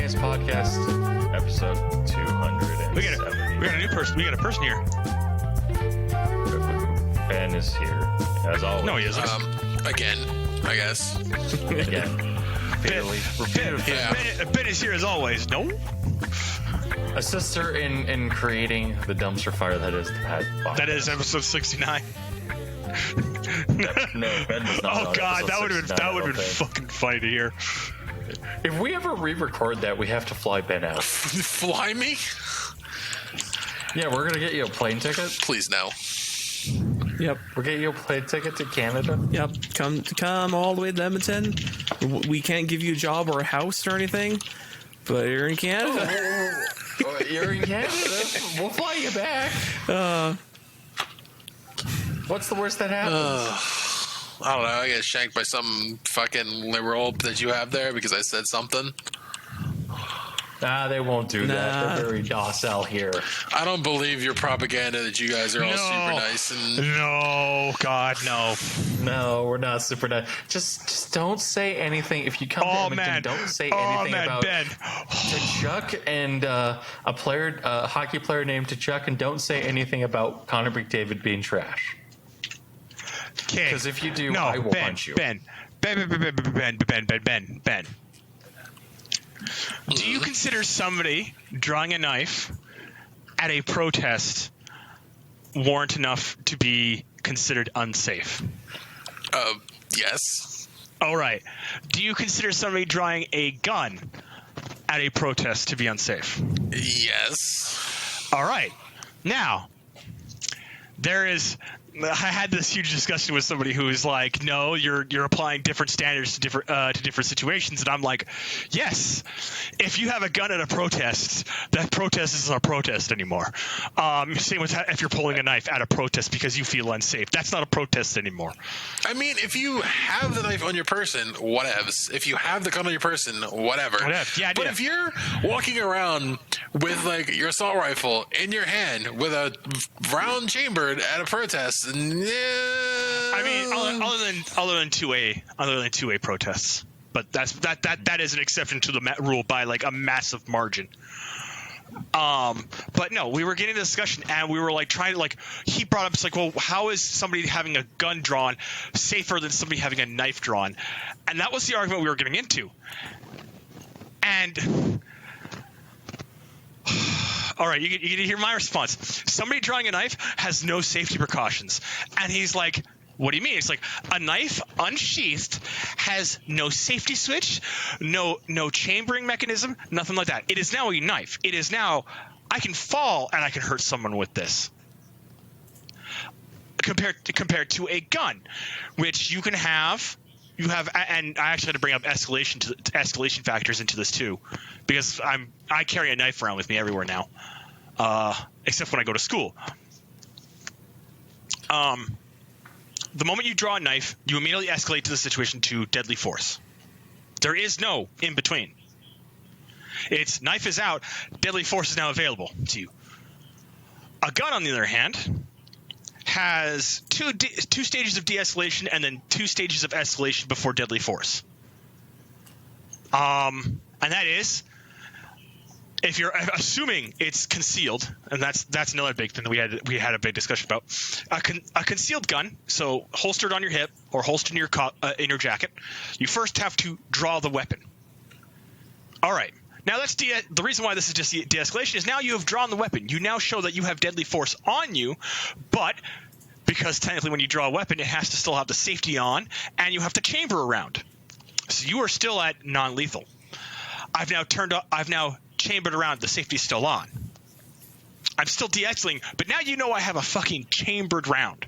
Games Podcast, episode 270. We got a new person. We got a person here. Ben is here, as always. No, he isn't. Again, I guess. Again. Ben is here as always. No. Assist her in creating the dumpster fire that is the Pad Podcast. That is episode 69. No, Ben does not. Oh God, that would have been think. fucking funny to hear. If we ever re-record that, we have to fly Ben out. Fly me? Yeah, we're gonna get you a plane ticket. Please no. Yep. We'll get you a plane ticket to Canada. Yep. Come all the way to Edmonton. We can't give you a job or a house or anything, but you're in Canada. Oh, you're in Canada. We'll fly you back. What's the worst that happens? I don't know. I get shanked by some fucking liberal that you have there because I said something. Nah, they won't do that. They're very docile here. I don't believe your propaganda that you guys are all super nice and. No, God, no. No, we're not super nice. Just don't say anything. If you come to Edmonton, don't say anything about Ben. T'Chuk and a hockey player named T'Chuk, and don't say anything about Connor McDavid being trash. Okay. Because if you do, I will punch you. Ben. Do you consider somebody drawing a knife at a protest warrant enough to be considered unsafe? Yes. All right. Do you consider somebody drawing a gun at a protest to be unsafe? Yes. All right. Now, I had this huge discussion with somebody who was like, "No, you're applying different standards to different situations," and I'm like, "Yes, if you have a gun at a protest, that protest isn't a protest anymore. Same with if you're pulling a knife at a protest because you feel unsafe. That's not a protest anymore." I mean, if you have the knife on your person, whatevs. If you have the gun on your person, whatever. Yeah, but if you're walking around with like your assault rifle in your hand with a round chambered at a protest. I mean, other than 2A protests, but that is an exception to the rule by like a massive margin. But no, we were getting a discussion and we were like trying to like. He brought up, it's like, well, how is somebody having a gun drawn safer than somebody having a knife drawn? And that was the argument we were getting into. And all right, you get to hear my response. Somebody drawing a knife has no safety precautions. And he's like, what do you mean? It's like a knife unsheathed has no safety switch, no chambering mechanism, nothing like that. It is now a knife. It is now, I can fall and I can hurt someone with this. Compared to a gun, which you can have. You have, and I actually had to bring up escalation factors into this too, because I carry a knife around with me everywhere now, except when I go to school. The moment you draw a knife, you immediately escalate to the situation to deadly force. There is no in between. It's knife is out, deadly force is now available to you. A gun, on the other hand, has two stages of de-escalation and then 2 stages of escalation before deadly force. And that is, if you're assuming it's concealed, and that's another big thing that we had a big discussion about. A concealed gun, so holstered on your hip or holstered in your jacket, you first have to draw the weapon. All right. Now the reason why this is just de-escalation is now you have drawn the weapon. You now show that you have deadly force on you, but because technically when you draw a weapon, it has to still have the safety on, and you have to chamber around. So you are still at non-lethal. I've now chambered around. The safety's still on. I'm still de-escalating, but now you know I have a fucking chambered round.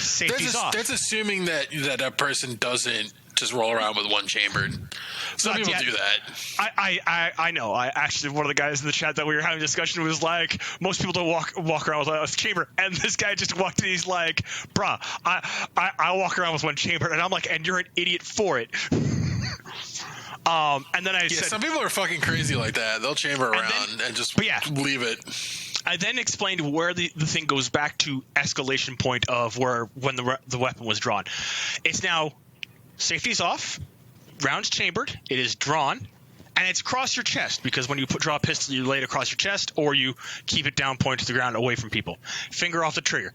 Safety's off. That's assuming that that person doesn't just roll around with one chambered. Some people do that. I know. I actually, one of the guys in the chat that we were having a discussion was like, most people don't walk around with a chamber, and this guy just walked in. He's like, "Bruh, I walk around with one chamber," and I'm like, "And you're an idiot for it." And then I said, some people are fucking crazy like that. They'll chamber around and just leave it. I then explained where the thing goes back to escalation point of when the weapon was drawn. It's now safety's off, rounds chambered, it is drawn, And it's across your chest, because when you draw a pistol, you lay it across your chest, or you keep it down, point to the ground, away from people. Finger off the trigger.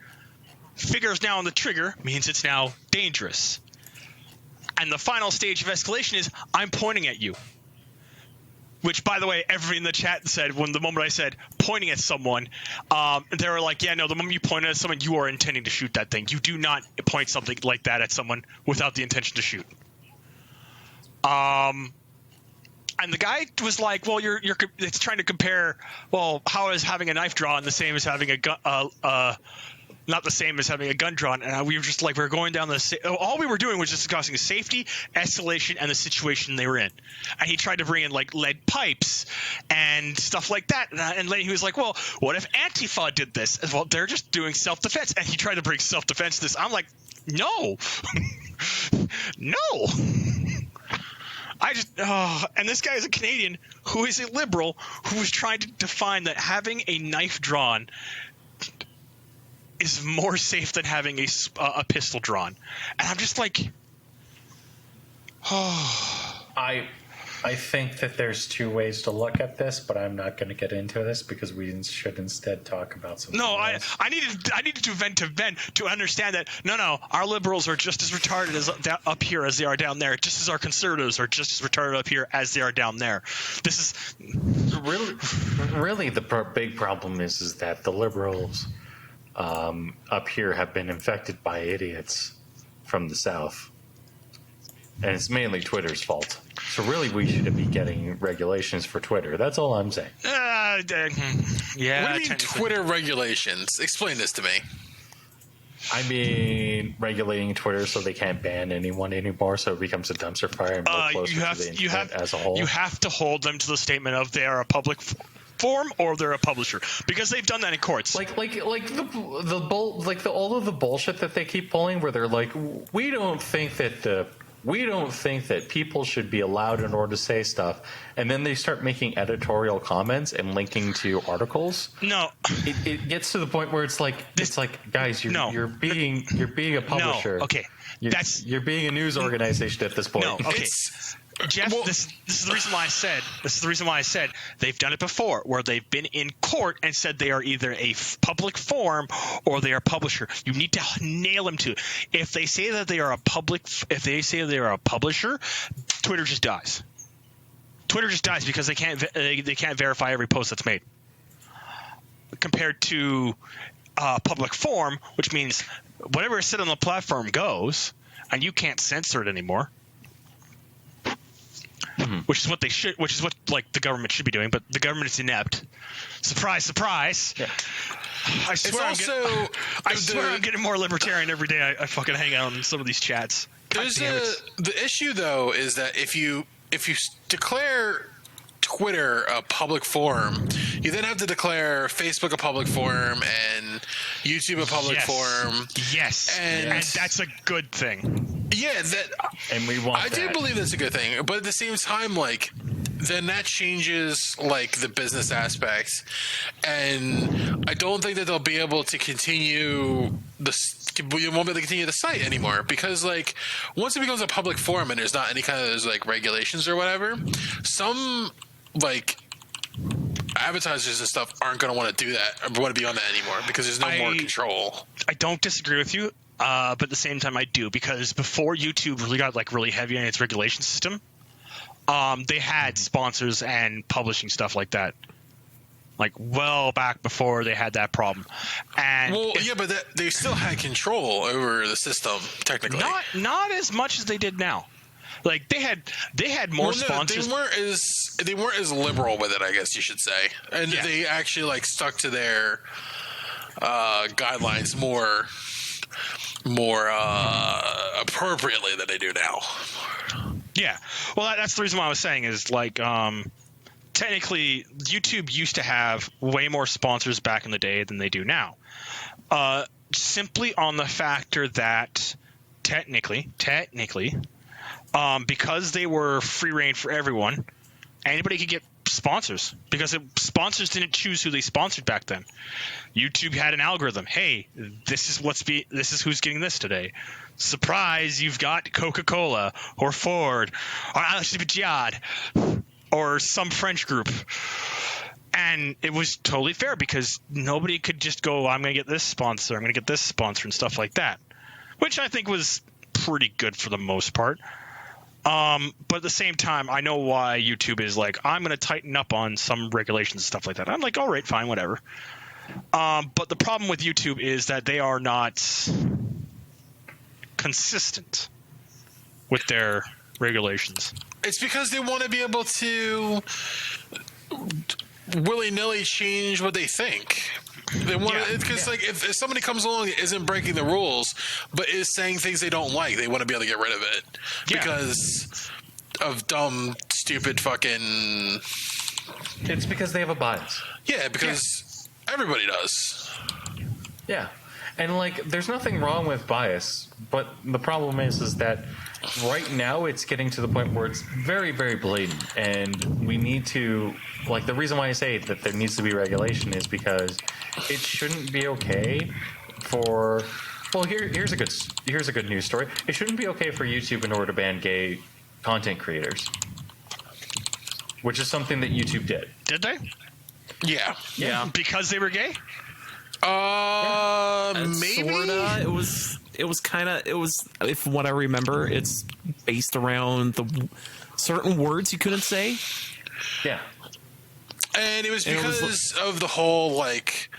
Finger is now on the trigger, means it's now dangerous. And the final stage of escalation is, I'm pointing at you. Which, by the way, everybody in the chat said, when the moment I said pointing at someone, they were like, yeah, no, the moment you point at someone, you are intending to shoot that thing. You do not point something like that at someone without the intention to shoot. And the guy was like, well, it's trying to compare, well, how is having a knife drawn the same as having a gun, not the same as having a gun drawn. And we were just like, we were going down all we were doing was just discussing safety, escalation, and the situation they were in. And he tried to bring in like lead pipes and stuff like that. And he was like, well, what if Antifa did this? Well, they're just doing self-defense. And he tried to bring self-defense to this. I'm like, no, no. And this guy is a Canadian who is a liberal who was trying to define that having a knife drawn is more safe than having a pistol drawn. And I'm just like, I think that there's two ways to look at this, but I'm not going to get into this because we should instead talk about something else. I needed to vent to Ben to understand that no, our liberals are just as retarded as up here as they are down there, just as our conservatives are just as retarded up here as they are down there. This is really the big problem is that the liberals up here have been infected by idiots from the South. And it's mainly Twitter's fault. So really we should be getting regulations for Twitter. That's all I'm saying. Yeah. What do you mean Twitter regulations? Explain this to me. I mean, regulating Twitter so they can't ban anyone anymore, so it becomes a dumpster fire and more closer to the internet as a whole. You have to hold them to the statement of they are a public forum or they're a publisher, because they've done that in courts. Like all of the bullshit that they keep pulling, where they're like, we don't think that people should be allowed in order to say stuff, and then they start making editorial comments and linking to articles. No, it gets to the point where it's like guys, you're being a publisher. No, okay, you're being a news organization at this point. No, okay. Jeff, this is the reason why I said they've done it before, where they've been in court and said they are either a public forum or they are a publisher. You need to nail them to it. If they say that they are a publisher, Twitter just dies. Twitter just dies because they can't verify every post that's made. Compared to public forum, which means whatever is said on the platform goes, and you can't censor it anymore. Mm-hmm. Which is what like the government should be doing, but the government is inept. Surprise, surprise. Yeah. I swear I'm getting more libertarian every day I fucking hang out in some of these chats. The issue though is that if you declare Twitter a public forum, you then have to declare Facebook a public forum and YouTube a public forum. Yes, and that's a good thing. Yeah, and we want. I do believe that's a good thing, but at the same time, like, then that changes like the business aspects, and I don't think that they'll be able to continue you won't be able to continue the site anymore, because like once it becomes a public forum and there's not any kind of those like regulations or whatever, some like advertisers and stuff aren't going to want to do that or want to be on that anymore because there's no more control. I don't disagree with you, but at the same time I do, because before YouTube really got like really heavy on its regulation system, they had sponsors and publishing stuff like that, like well back before they had that problem. And but they still had control over the system technically. Not as much as they did now. Like they had more sponsors. They weren't as liberal with it, I guess you should say, and they actually like stuck to their guidelines more appropriately than they do now. Yeah, well, that's the reason why I was saying is like technically YouTube used to have way more sponsors back in the day than they do now, simply on the factor that technically. Because they were free reign for everyone, anybody could get sponsors, because sponsors didn't choose who they sponsored back then. YouTube had an algorithm. Hey, this is who's getting this today. Surprise, you've got Coca-Cola or Ford or Alex Jad. or some French group. And it was totally fair because nobody could just go, I'm going to get this sponsor, I'm going to get this sponsor and stuff like that, which I think was pretty good for the most part. But at the same time, I know why YouTube is like, I'm going to tighten up on some regulations and stuff like that. I'm like, all right, fine, whatever. But the problem with YouTube is that they are not consistent with their regulations. It's because they want to be able to willy-nilly change what they think. They want because like if somebody comes along that isn't breaking the rules but is saying things they don't like, they want to be able to get rid of it because of dumb, stupid fucking. It's because they have a bias. Yeah, because everybody does. Yeah. And like there's nothing wrong with bias, but the problem is that right now it's getting to the point where it's very, very blatant, and we need to, like, the reason why I say that there needs to be regulation is because it shouldn't be okay for, well, here's a good news story. It shouldn't be okay for YouTube in order to ban gay content creators, which is something that YouTube did. Did they? Yeah. Because they were gay? Maybe. Sorta. It was kind of, if what I remember, it's based around the certain words you couldn't say. Yeah. And it was because of the whole, like,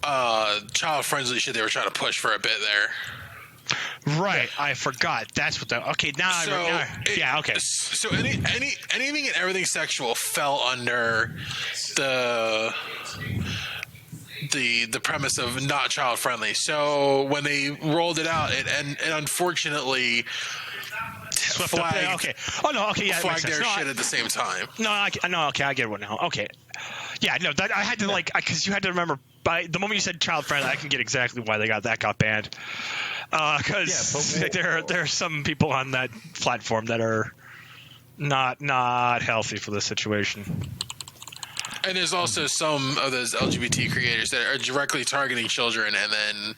child-friendly shit they were trying to push for a bit there. Right. I forgot. That's what the... Okay, now okay. So anything and everything sexual fell under the premise of not child friendly. So when they rolled it out, it unfortunately flagged their shit at the same time. I get it now. Okay. Yeah, no, that I had to because you had to remember by the moment you said child friendly, I can get exactly why that got banned. Because there are some people on that platform that are not healthy for this situation. And there's also some of those LGBT creators that are directly targeting children and then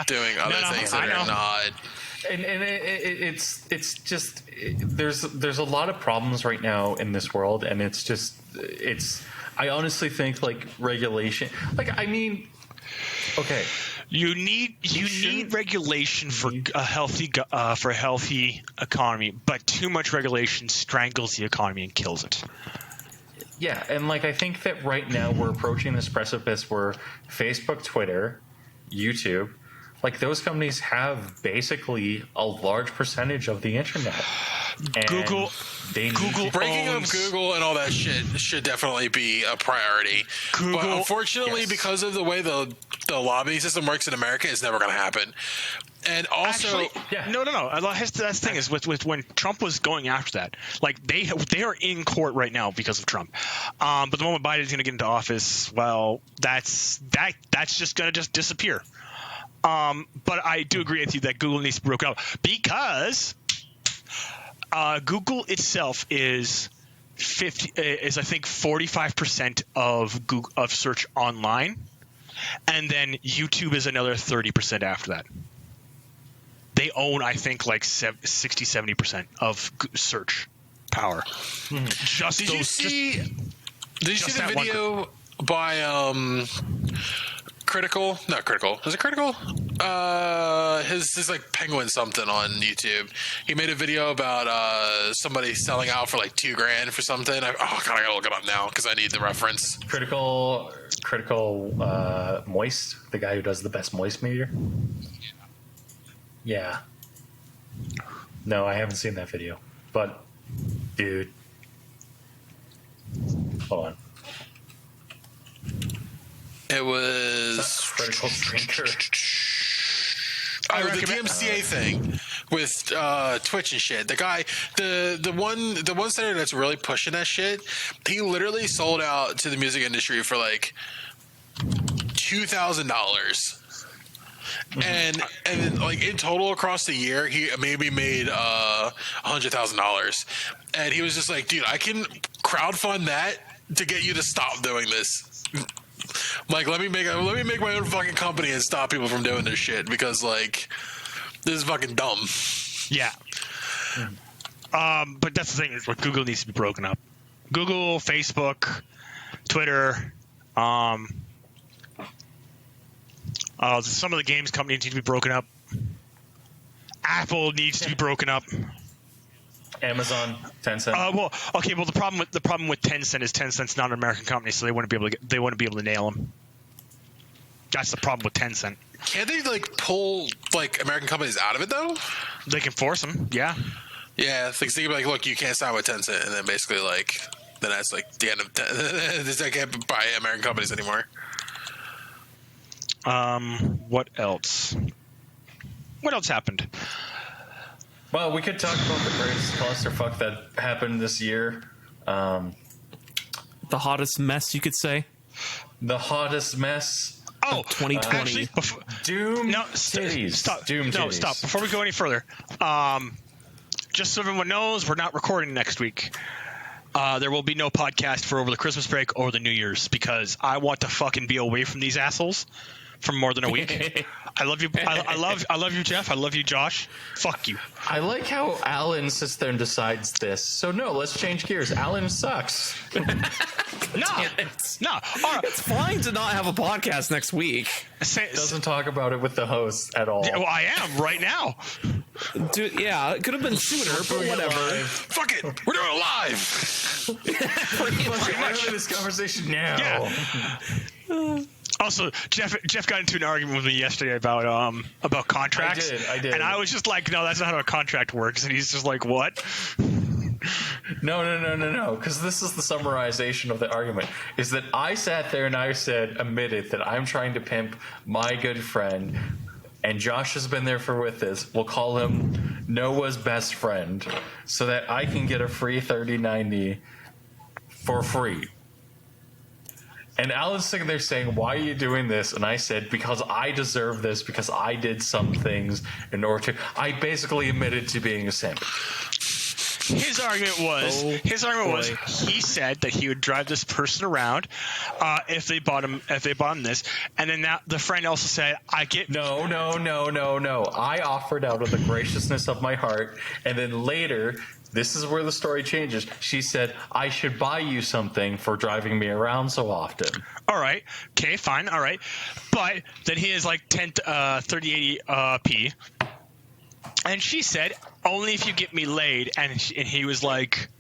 doing other things that are not. And it's just there's a lot of problems right now in this world, and I honestly think like regulation, like I mean, okay. You need regulation for a healthy economy, but too much regulation strangles the economy and kills it. Yeah, and like I think that right now we're approaching this precipice where Facebook, Twitter, YouTube, like those companies have basically a large percentage of the internet. And breaking up Google and all that shit should definitely be a priority. But unfortunately, because of the way the lobbying system works in America, it's never going to happen. And also, no. That's the thing is with when Trump was going after that, like they are in court right now because of Trump. But the moment Biden's going to get into office, well, that's just going to just disappear. But I do agree with you that Google needs to be broken up because Google itself is I think 45% of search online, and then YouTube is another 30% after that. They own, I think, like 60-70% of search power. Mm-hmm. Did you see the video by Critical? Not Critical. Is it Critical? His like Penguin something on YouTube. He made a video about somebody selling out for like $2,000 for something. I gotta look it up now because I need the reference. Critical Moist, the guy who does the best moist meter. Yeah. No, I haven't seen that video. But, dude. Hold on. It was Critical Drinker. Oh, the DMCA thing with Twitch and shit. The guy, the one senator that's really pushing that shit, he literally sold out to the music industry for like $2,000. And then, like in total across the year, he maybe made $100,000. And he was just like, "Dude, I can crowdfund that to get you to stop doing this. Like, let me make my own fucking company and stop people from doing this shit because like this is fucking dumb." Yeah. But that's the thing is, what Google needs to be broken up. Google, Facebook, Twitter, some of the games companies need to be broken up. Apple needs to be broken up. Amazon, Tencent. Well, the problem with Tencent is Tencent's not an American company, so they wouldn't be able to nail them. That's the problem with Tencent. Can't they like pull like American companies out of it though? They can force them, yeah. Yeah, it's like they can be like, look, you can't sign with Tencent, and then basically like then that's like the end of I can't buy American companies anymore. What else? What else happened? Well, we could talk about the greatest clusterfuck that happened this year. The hottest mess, you could say. The hottest mess. Oh, 2020. Actually, Doom titties. Stop. Doom no, titties. stop. Before we go any further, just so everyone knows, we're not recording next week. There will be no podcast for over the Christmas break or the New Year's because I want to fucking be away from these assholes for more than a week. I love you. I love you, Jeff. I love you, Josh. Fuck you. I like how Allan sits there and decides this. So no, let's change gears. Allan sucks. No. All right. It's fine to not have a podcast next week. Doesn't talk about it with the host at all. Yeah, well, I am right now. Dude, yeah, it could have been sooner, but whatever. Fuck it, we're doing it live. We're having this conversation now. Yeah. Also, Jeff got into an argument with me yesterday about contracts. I did. And I was just like, no, that's not how a contract works. And he's just like, what? No. Because this is the summarization of the argument. Is that I sat there and I admitted that I'm trying to pimp my good friend, and Josh has been there with this. We'll call him Noah's best friend, so that I can get a free 3090 for free. And Alan's sitting there saying, why are you doing this? And I said, because I deserve this, because I did some things in order to... I basically admitted to being a simp. His argument was he said that he would drive this person around if they bought him this, and then the friend also said, I get... No. I offered out of the graciousness of my heart, and then later... This is where the story changes. She said, I should buy you something for driving me around so often. All right. Okay, fine. All right. But then he is like 3080p. And she said, only if you get me laid. And he was like,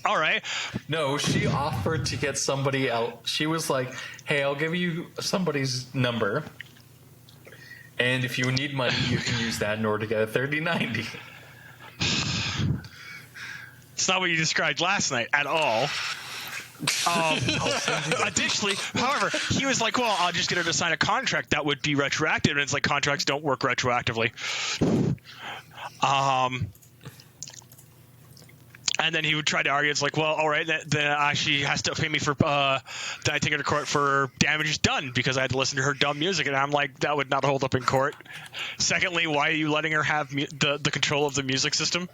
all right. No, she offered to get somebody else. She was like, hey, I'll give you somebody's number. And if you need money, you can use that in order to get a 3090. It's not what you described last night at all. Additionally, however, he was like, well, I'll just get her to sign a contract that would be retroactive. And it's like, contracts don't work retroactively. And then he would try to argue. It's like, well, all right, then she has to pay me for that I take her to court for damages done because I had to listen to her dumb music. And I'm like, that would not hold up in court. Secondly, why are you letting her have the control of the music system?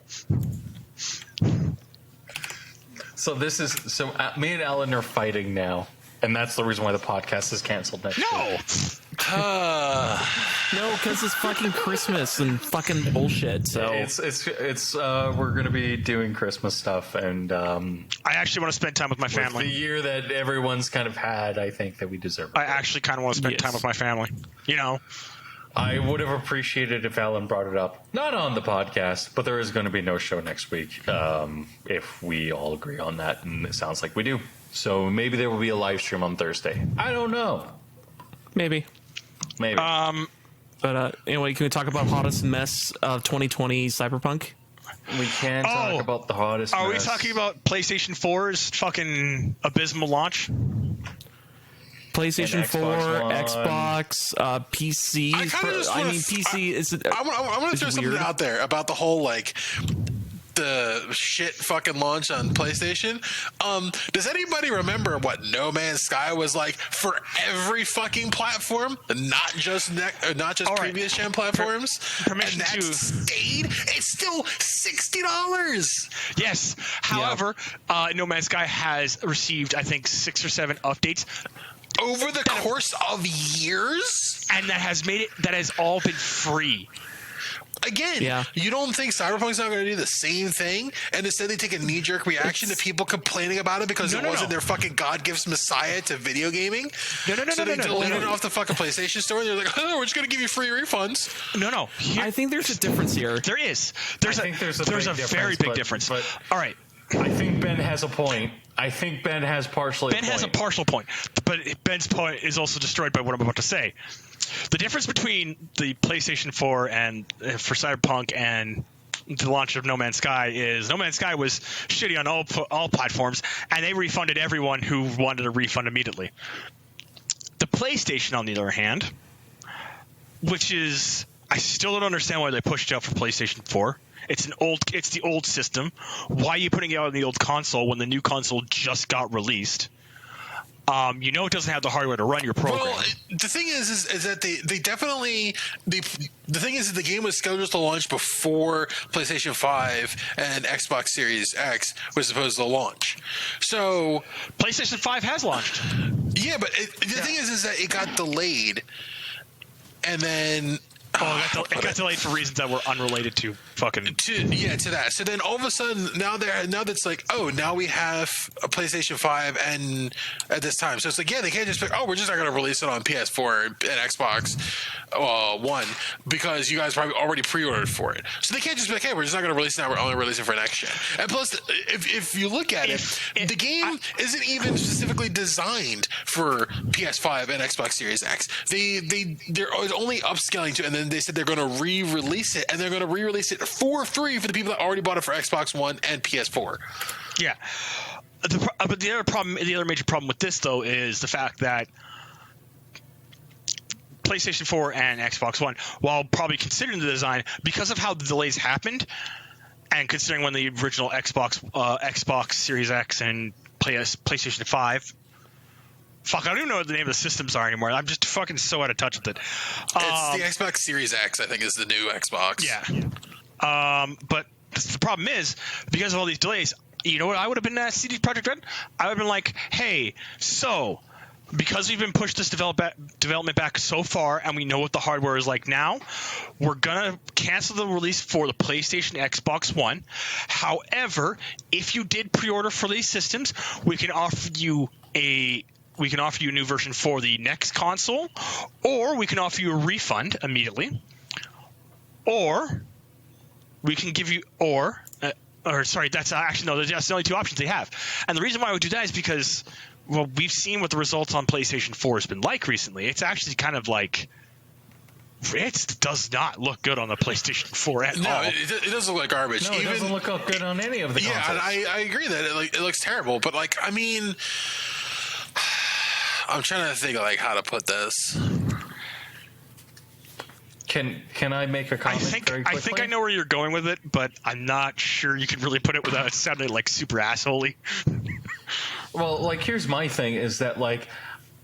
So me and Allan are fighting now, and that's the reason why the podcast is canceled next week. No, because it's fucking Christmas and fucking bullshit. So it's we're gonna be doing Christmas stuff, and I actually want to spend time with my family. The year that everyone's kind of had, I think that we deserve it. I actually kind of want to spend time with my family. You know. I would have appreciated if Allan brought it up, not on the podcast, but there is going to be no show next week if we all agree on that, and it sounds like we do. So maybe there will be a live stream on Thursday. I don't know. Maybe. But anyway, can we talk about hottest mess of 2020 Cyberpunk? We can talk about the hottest mess. Are we talking about PlayStation 4's fucking abysmal launch? PlayStation 4, Xbox, PC. PC is. I want to throw something out there about the whole like the shit fucking launch on PlayStation. Does anybody remember what No Man's Sky was like for every fucking platform, not just previous gen platforms? Permission and that to stayed. It's still $60. Yes. However, No Man's Sky has received, I think, 6 or 7 updates. Over the course of years? And that has all been free. again, Yeah. you don't think Cyberpunk's not going to do the same thing? And instead they take a knee-jerk reaction to people complaining about it because it wasn't their fucking God gives Messiah to video gaming? So they deleted it off the fucking PlayStation Store, and they're like, oh, we're just going to give you free refunds. No. I think there's a difference here. There is. I think there's a very big difference. But all right. I think Ben has a point. I think Ben has partially. Ben has a partial point, but Ben's point is also destroyed by what I'm about to say. The difference between the PlayStation 4 and for Cyberpunk and the launch of No Man's Sky is No Man's Sky was shitty on all platforms, and they refunded everyone who wanted a refund immediately. The PlayStation, on the other hand, which is I still don't understand why they pushed it out for PlayStation 4. It's the old system. Why are you putting it out on the old console when the new console just got released? You know it doesn't have the hardware to run your program. Well, the thing is that they definitely the thing is that the game was scheduled to launch before PlayStation 5 and Xbox Series X was supposed to launch. So PlayStation 5 has launched. Yeah, but the thing is that it got delayed, and then. It got delayed for reasons that were unrelated to fucking to that. So then all of a sudden now that's like, oh, now we have a PlayStation 5 and at this time. So it's like, yeah, they can't just be, oh, we're just not going to release it on PS4 and Xbox One because you guys probably already pre-ordered for it. So they can't just be like, hey, we're just not going to release it now. We're only releasing it for next gen. And plus, if you look at it, the game isn't even specifically designed for PS5 and Xbox Series X. They're only upscaling to, and then they said they're going to re-release it, and they're going to re-release it for free for the people that already bought it for Xbox One and PS4. Yeah. But the other major problem with this, though, is the fact that PlayStation 4 and Xbox One, while probably considering the design, because of how the delays happened, and considering when the original Xbox Series X and PlayStation 5 fuck, I don't even know what the name of the systems are anymore. I'm just fucking so out of touch with it. It's the Xbox Series X, I think, is the new Xbox. Yeah. But the problem is, because of all these delays, you know what I would have been at CD Projekt Red? I would have been like, hey, so because we've been pushed this development back so far and we know what the hardware is like now, we're going to cancel the release for the PlayStation Xbox One. However, if you did pre-order for these systems, we can offer you a new version for the next console, or we can offer you a refund immediately, or we can give you that's the only two options they have. And the reason why I would do that is because, well, we've seen what the results on PlayStation 4 has been like recently. It's actually kind of like it does not look good on the PlayStation 4 at all. No, it doesn't look like garbage. No, it doesn't look good on any of the consoles. Yeah, I agree that it looks terrible, but like, I mean, I'm trying to think of like how to put this. Can I make a comment very quickly? I think I know where you're going with it, but I'm not sure you can really put it without it sounding like super assholey. Well, like, here's my thing is that, like,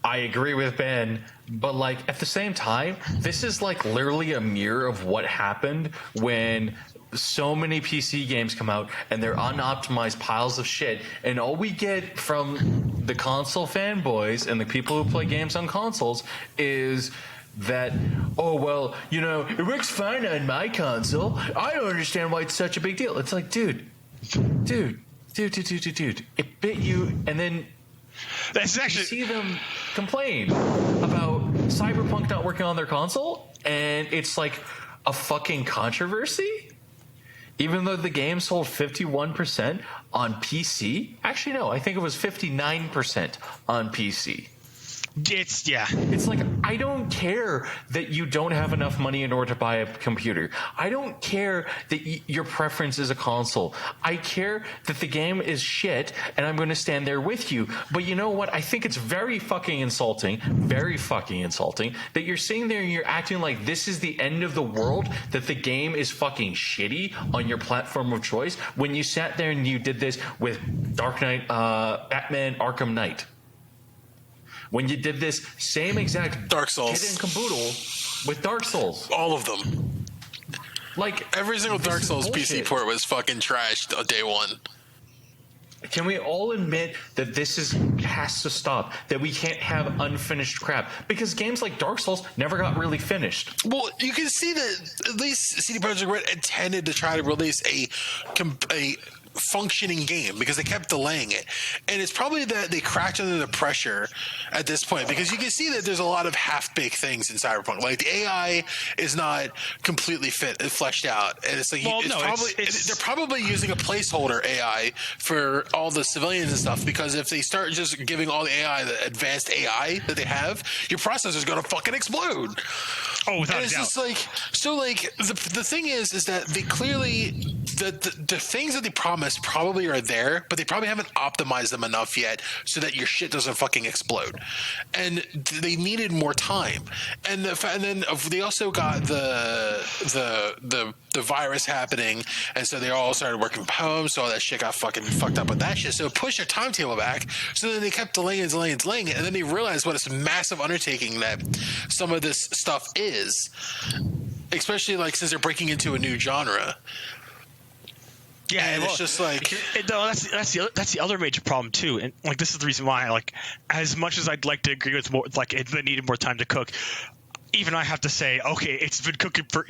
I agree with Ben, but, like, at the same time, this is, like, literally a mirror of what happened when so many PC games come out and they're unoptimized piles of shit, and all we get from the console fanboys and the people who play games on consoles is that, oh, well, you know, it works fine on my console. I don't understand why it's such a big deal. It's like, dude, it bit you, and then that's actually you see them complain about Cyberpunk not working on their console, and it's like a fucking controversy. Even though the game sold 51% on PC, actually no, I think it was 59% on PC. It's like, I don't care that you don't have enough money in order to buy a computer. I don't care that your preference is a console. I care that the game is shit, and I'm going to stand there with you. But you know what? I think it's very fucking insulting that you're sitting there and you're acting like this is the end of the world, that the game is fucking shitty on your platform of choice, when you sat there and you did this with Dark Knight, Batman Arkham Knight. When you did this same exact Dark Souls kit and caboodle with Dark Souls. All of them. Like, every single Dark Souls PC port was fucking trashed on day one. Can we all admit that has to stop? That we can't have unfinished crap, because games like Dark Souls never got really finished. Well, you can see that at least CD Projekt Red intended to try to release a functioning game, because they kept delaying it, and it's probably that they cracked under the pressure at this point, because you can see that there's a lot of half-baked things in Cyberpunk. Like, the AI is not completely fleshed out, and it's like they're probably using a placeholder AI for all the civilians and stuff, because if they start just giving all the AI the advanced AI that they have, your processor's gonna fucking explode. Oh, without and it's a doubt. just like, so like the thing is that they clearly the things that they promised probably are there, but they probably haven't optimized them enough yet so that your shit doesn't fucking explode. And they needed more time. And then they also got the virus happening, and so they all started working from home, so all that shit got fucking fucked up with that shit. So it pushed their timetable back. So then they kept delaying it, and then they realized what a massive undertaking that some of this stuff is, especially like since they're breaking into a new genre. Yeah, and it's just like that's the other major problem too, and like this is the reason why, like, as much as I'd like to agree with more, like they needed more time to cook, even I have to say, okay, it's been cooking for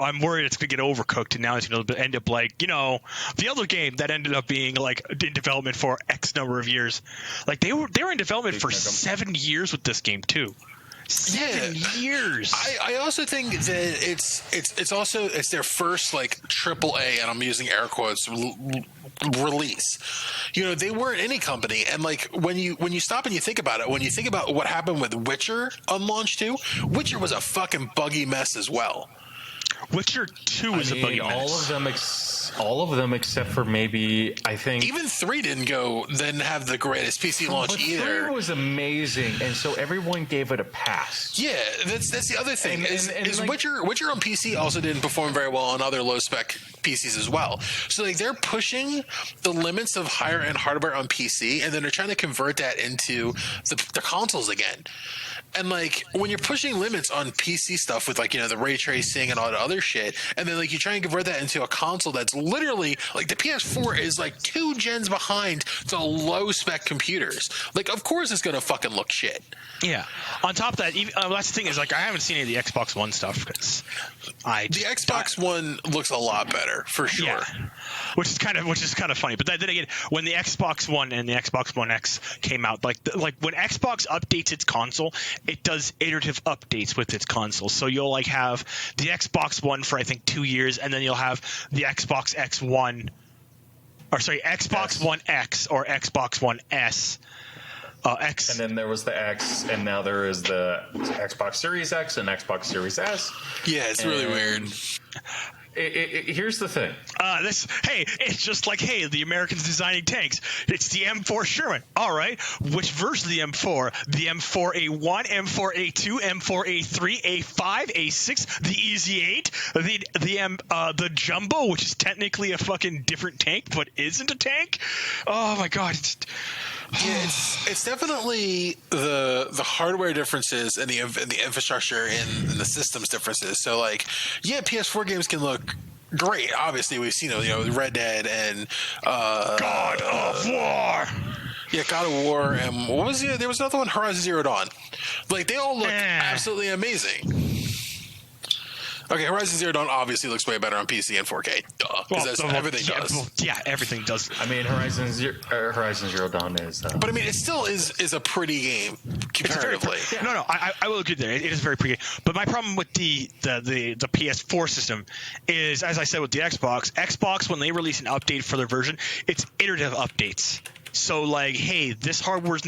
I'm worried it's gonna get overcooked, and now it's gonna end up like, you know, the other game that ended up being like in development for X number of years. Like they were in development for 7 years with this game too. 7 years. I also think that it's their first like AAA, and I'm using air quotes, release. You know, they weren't any company, and like when you stop and you think about it, when you think about what happened with Witcher on launch 2, Witcher was a fucking buggy mess as well. Witcher 2 is a buggy mess. All of them except for maybe, I think, even 3 didn't have the greatest PC launch but either. 3 was amazing, and so everyone gave it a pass. Yeah, that's the other thing. And like, Witcher on PC also didn't perform very well on other low spec PCs as well. So like they're pushing the limits of higher end hardware on PC, and then they're trying to convert that into the consoles again. And like when you're pushing limits on PC stuff with like, you know, the ray tracing and all the other shit, and then like you try and convert that into a console that's literally like the PS4 is like 2 gens behind the low spec computers. Like, of course it's gonna fucking look shit. Yeah. On top of that, even, that's the thing is, like, I haven't seen any of the Xbox One stuff because the Xbox One looks a lot better for sure. Yeah. Which is kind of funny. But then again, when the Xbox One and the Xbox One X came out, like when Xbox updates its console, it does iterative updates with its console. So you'll like have the Xbox One for I think 2 years, and then you'll have the Xbox Xbox One X or Xbox One S. X. And then there was the X, and now there is the Xbox Series X and Xbox Series S. Yeah, it's really weird. Here's the thing. It's just like, the Americans designing tanks. It's the M4 Sherman. All right, which version of the M4? The M4A1, M4A2, M4A3, A5, A6, the EZ8, the Jumbo, which is technically a fucking different tank, but isn't a tank. Oh my god. Yeah, it's definitely the hardware differences and the infrastructure and the systems differences. So like, yeah, PS4 games can look great. Obviously, we've seen Red Dead and God of War. Yeah, God of War, and what was there was another one, Horizon Zero Dawn. Like they all look absolutely amazing. Okay, Horizon Zero Dawn obviously looks way better on PC and 4K. Because everything does. Yeah, everything does. I mean, Horizon Zero Dawn is. But I mean, it still is a pretty game comparatively. No, I will agree there. It is a very pretty game. But my problem with the PS4 system is, as I said with the Xbox, when they release an update for their version, it's iterative updates. So like, hey, this hardware is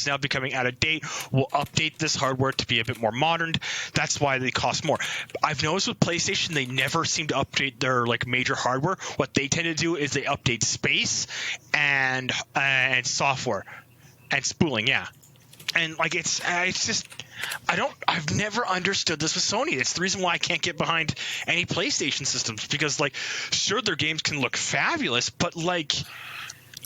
now becoming out of date. We'll update this hardware to be a bit more modern. That's why they cost more. I've noticed with PlayStation, they never seem to update their like major hardware. What they tend to do is they update space and software and spooling. Yeah, and like it's just. I've never understood this with Sony. It's the reason why I can't get behind any PlayStation systems, because like, sure, their games can look fabulous, but like,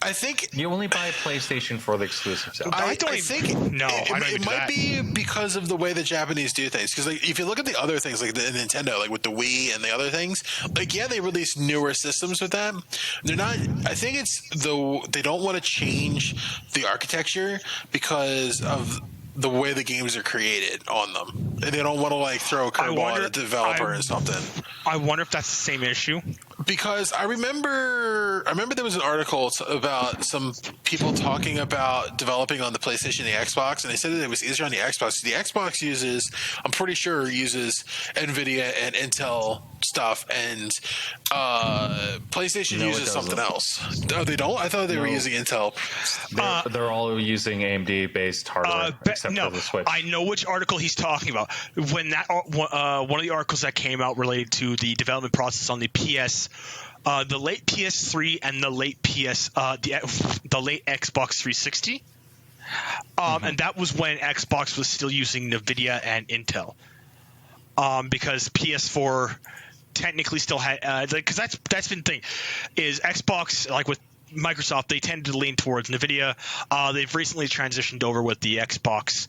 I think You only buy a PlayStation for the exclusive sale. I don't think no, I don't it even do might that. be because of the way the Japanese do things. Because like, if you look at the other things, like the Nintendo, like with the Wii and the other things, like yeah, they release newer systems with them. They're not. I think it's they don't want to change the architecture because of the way the games are created on them, and they don't want to like throw a curveball at the developer and something. I wonder if that's the same issue. Because I remember there was an article about some people talking about developing on the PlayStation and the Xbox, and they said that it was easier on the Xbox. The Xbox I'm pretty sure uses NVIDIA and Intel stuff, and PlayStation uses something else. Oh, they don't? I thought they were using Intel. They're all using AMD-based hardware, except for the Switch. I know which article he's talking about. When that one of the articles that came out related to the development process on the the late PS3 and the late the late Xbox 360, and that was when Xbox was still using NVIDIA and Intel, because PS4 technically still had because that's been the thing is Xbox, like with Microsoft, they tended to lean towards NVIDIA. They've recently transitioned over with the Xbox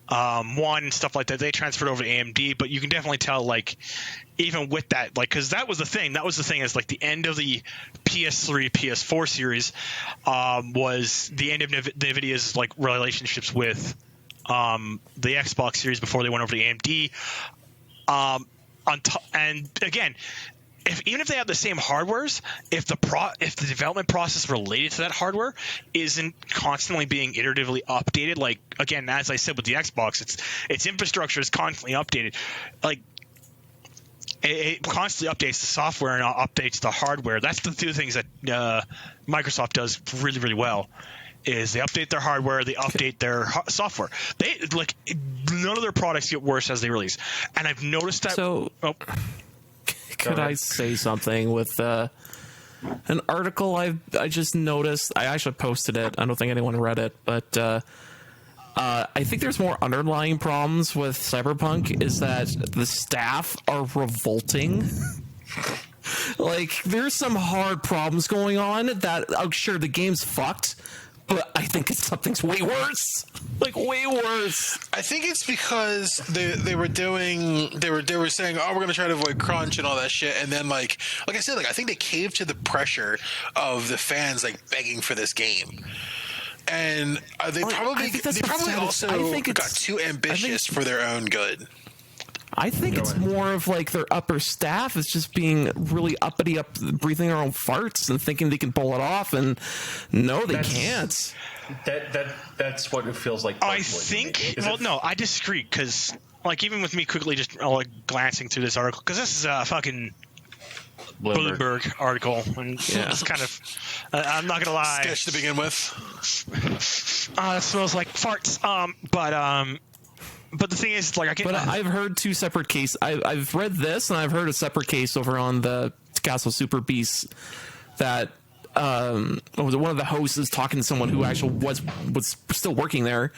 One and stuff like that. They transferred over to AMD, but you can definitely tell, like, even with that, like, because that was the thing is, like, the end of the PS3, PS4 series was the end of NVIDIA's, like, relationships with the Xbox series before they went over to AMD. And again, even if they have the same hardwares, if the development process related to that hardware isn't constantly being iteratively updated, like, again, as I said with the Xbox, its infrastructure is constantly updated. Like, it constantly updates the software and updates the hardware. That's the two things that Microsoft does really, really well. Is they update their hardware, they update their software. They like none of their products get worse as they release. And I've noticed that. So, could I say something with an article I just noticed? I actually posted it. I don't think anyone read it, but I think there's more underlying problems with Cyberpunk. Is that the staff are revolting. Like, there's some hard problems going on that I'm sure the game's fucked. But I think something's way worse. Like, way worse. I think it's because they were saying, oh, we're gonna try to avoid crunch and all that shit, and then like I said, like I think they caved to the pressure of the fans like begging for this game. And they probably also got too ambitious for their own good. I think it's more of like their upper staff is just being really uppity, breathing their own farts and thinking they can pull it off, and no, they can't. That's what it feels like. I think. Well, no, I disagree, because like even with me quickly just like glancing through this article, because this is a fucking Bloomberg article, and it's kind of I'm not gonna lie, sketch to begin with. It smells like farts. But the thing is, like, I've heard two separate cases. I've read this, and I've heard a separate case over on the Castle Super Beast that one of the hosts is talking to someone who actually was still working there,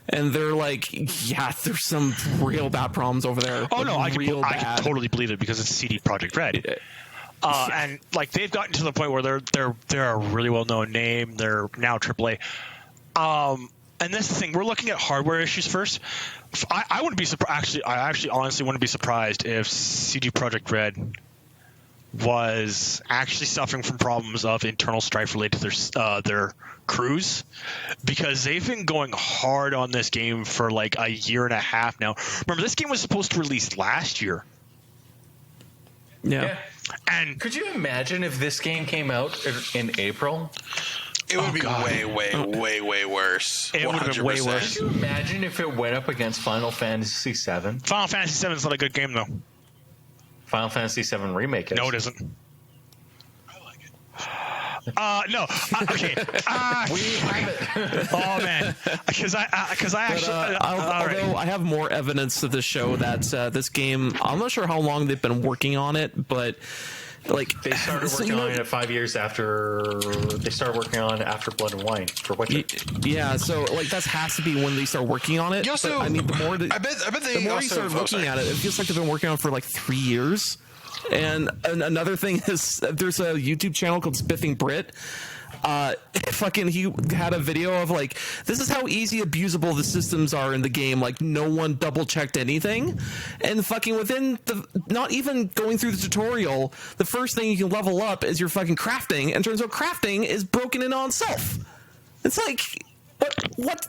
and they're like, yeah, there's some real bad problems over there. Oh, like, no, I can totally believe it, because it's CD Projekt Red. And like they've gotten to the point where they're a really well known name. They're now AAA. And that's the thing. We're looking at hardware issues first. I wouldn't be surprised. I actually honestly wouldn't be surprised if CD Projekt Red was actually suffering from problems of internal strife related to their crews, because they've been going hard on this game for like a year and a half now. Remember, this game was supposed to release last year. Yeah. And could you imagine if this game came out in April? It would be way worse. It would have been way worse. Could you imagine if it went up against Final Fantasy VII? Final Fantasy VII is not a good game, though. Final Fantasy VII Remake is. No, it isn't. No. Okay. We have it. Oh man, because I actually. Although I have more evidence to the show that this game, I'm not sure how long they've been working on it, but like they started working on it 5 years after they started working on it after Blood and Wine for Witcher. Yeah, so like that has to be when they start working on it. Also, but, I mean, the more I bet they the more you start looking at it, it feels like they've been working on it for like 3 years. And another thing is, there's a YouTube channel called Spiffing Brit. Fucking, he had a video of like, this is how easy abusable the systems are in the game. Like, no one double checked anything, and fucking within not even going through the tutorial, the first thing you can level up is your fucking crafting, and turns out crafting is broken in on itself. It's like, what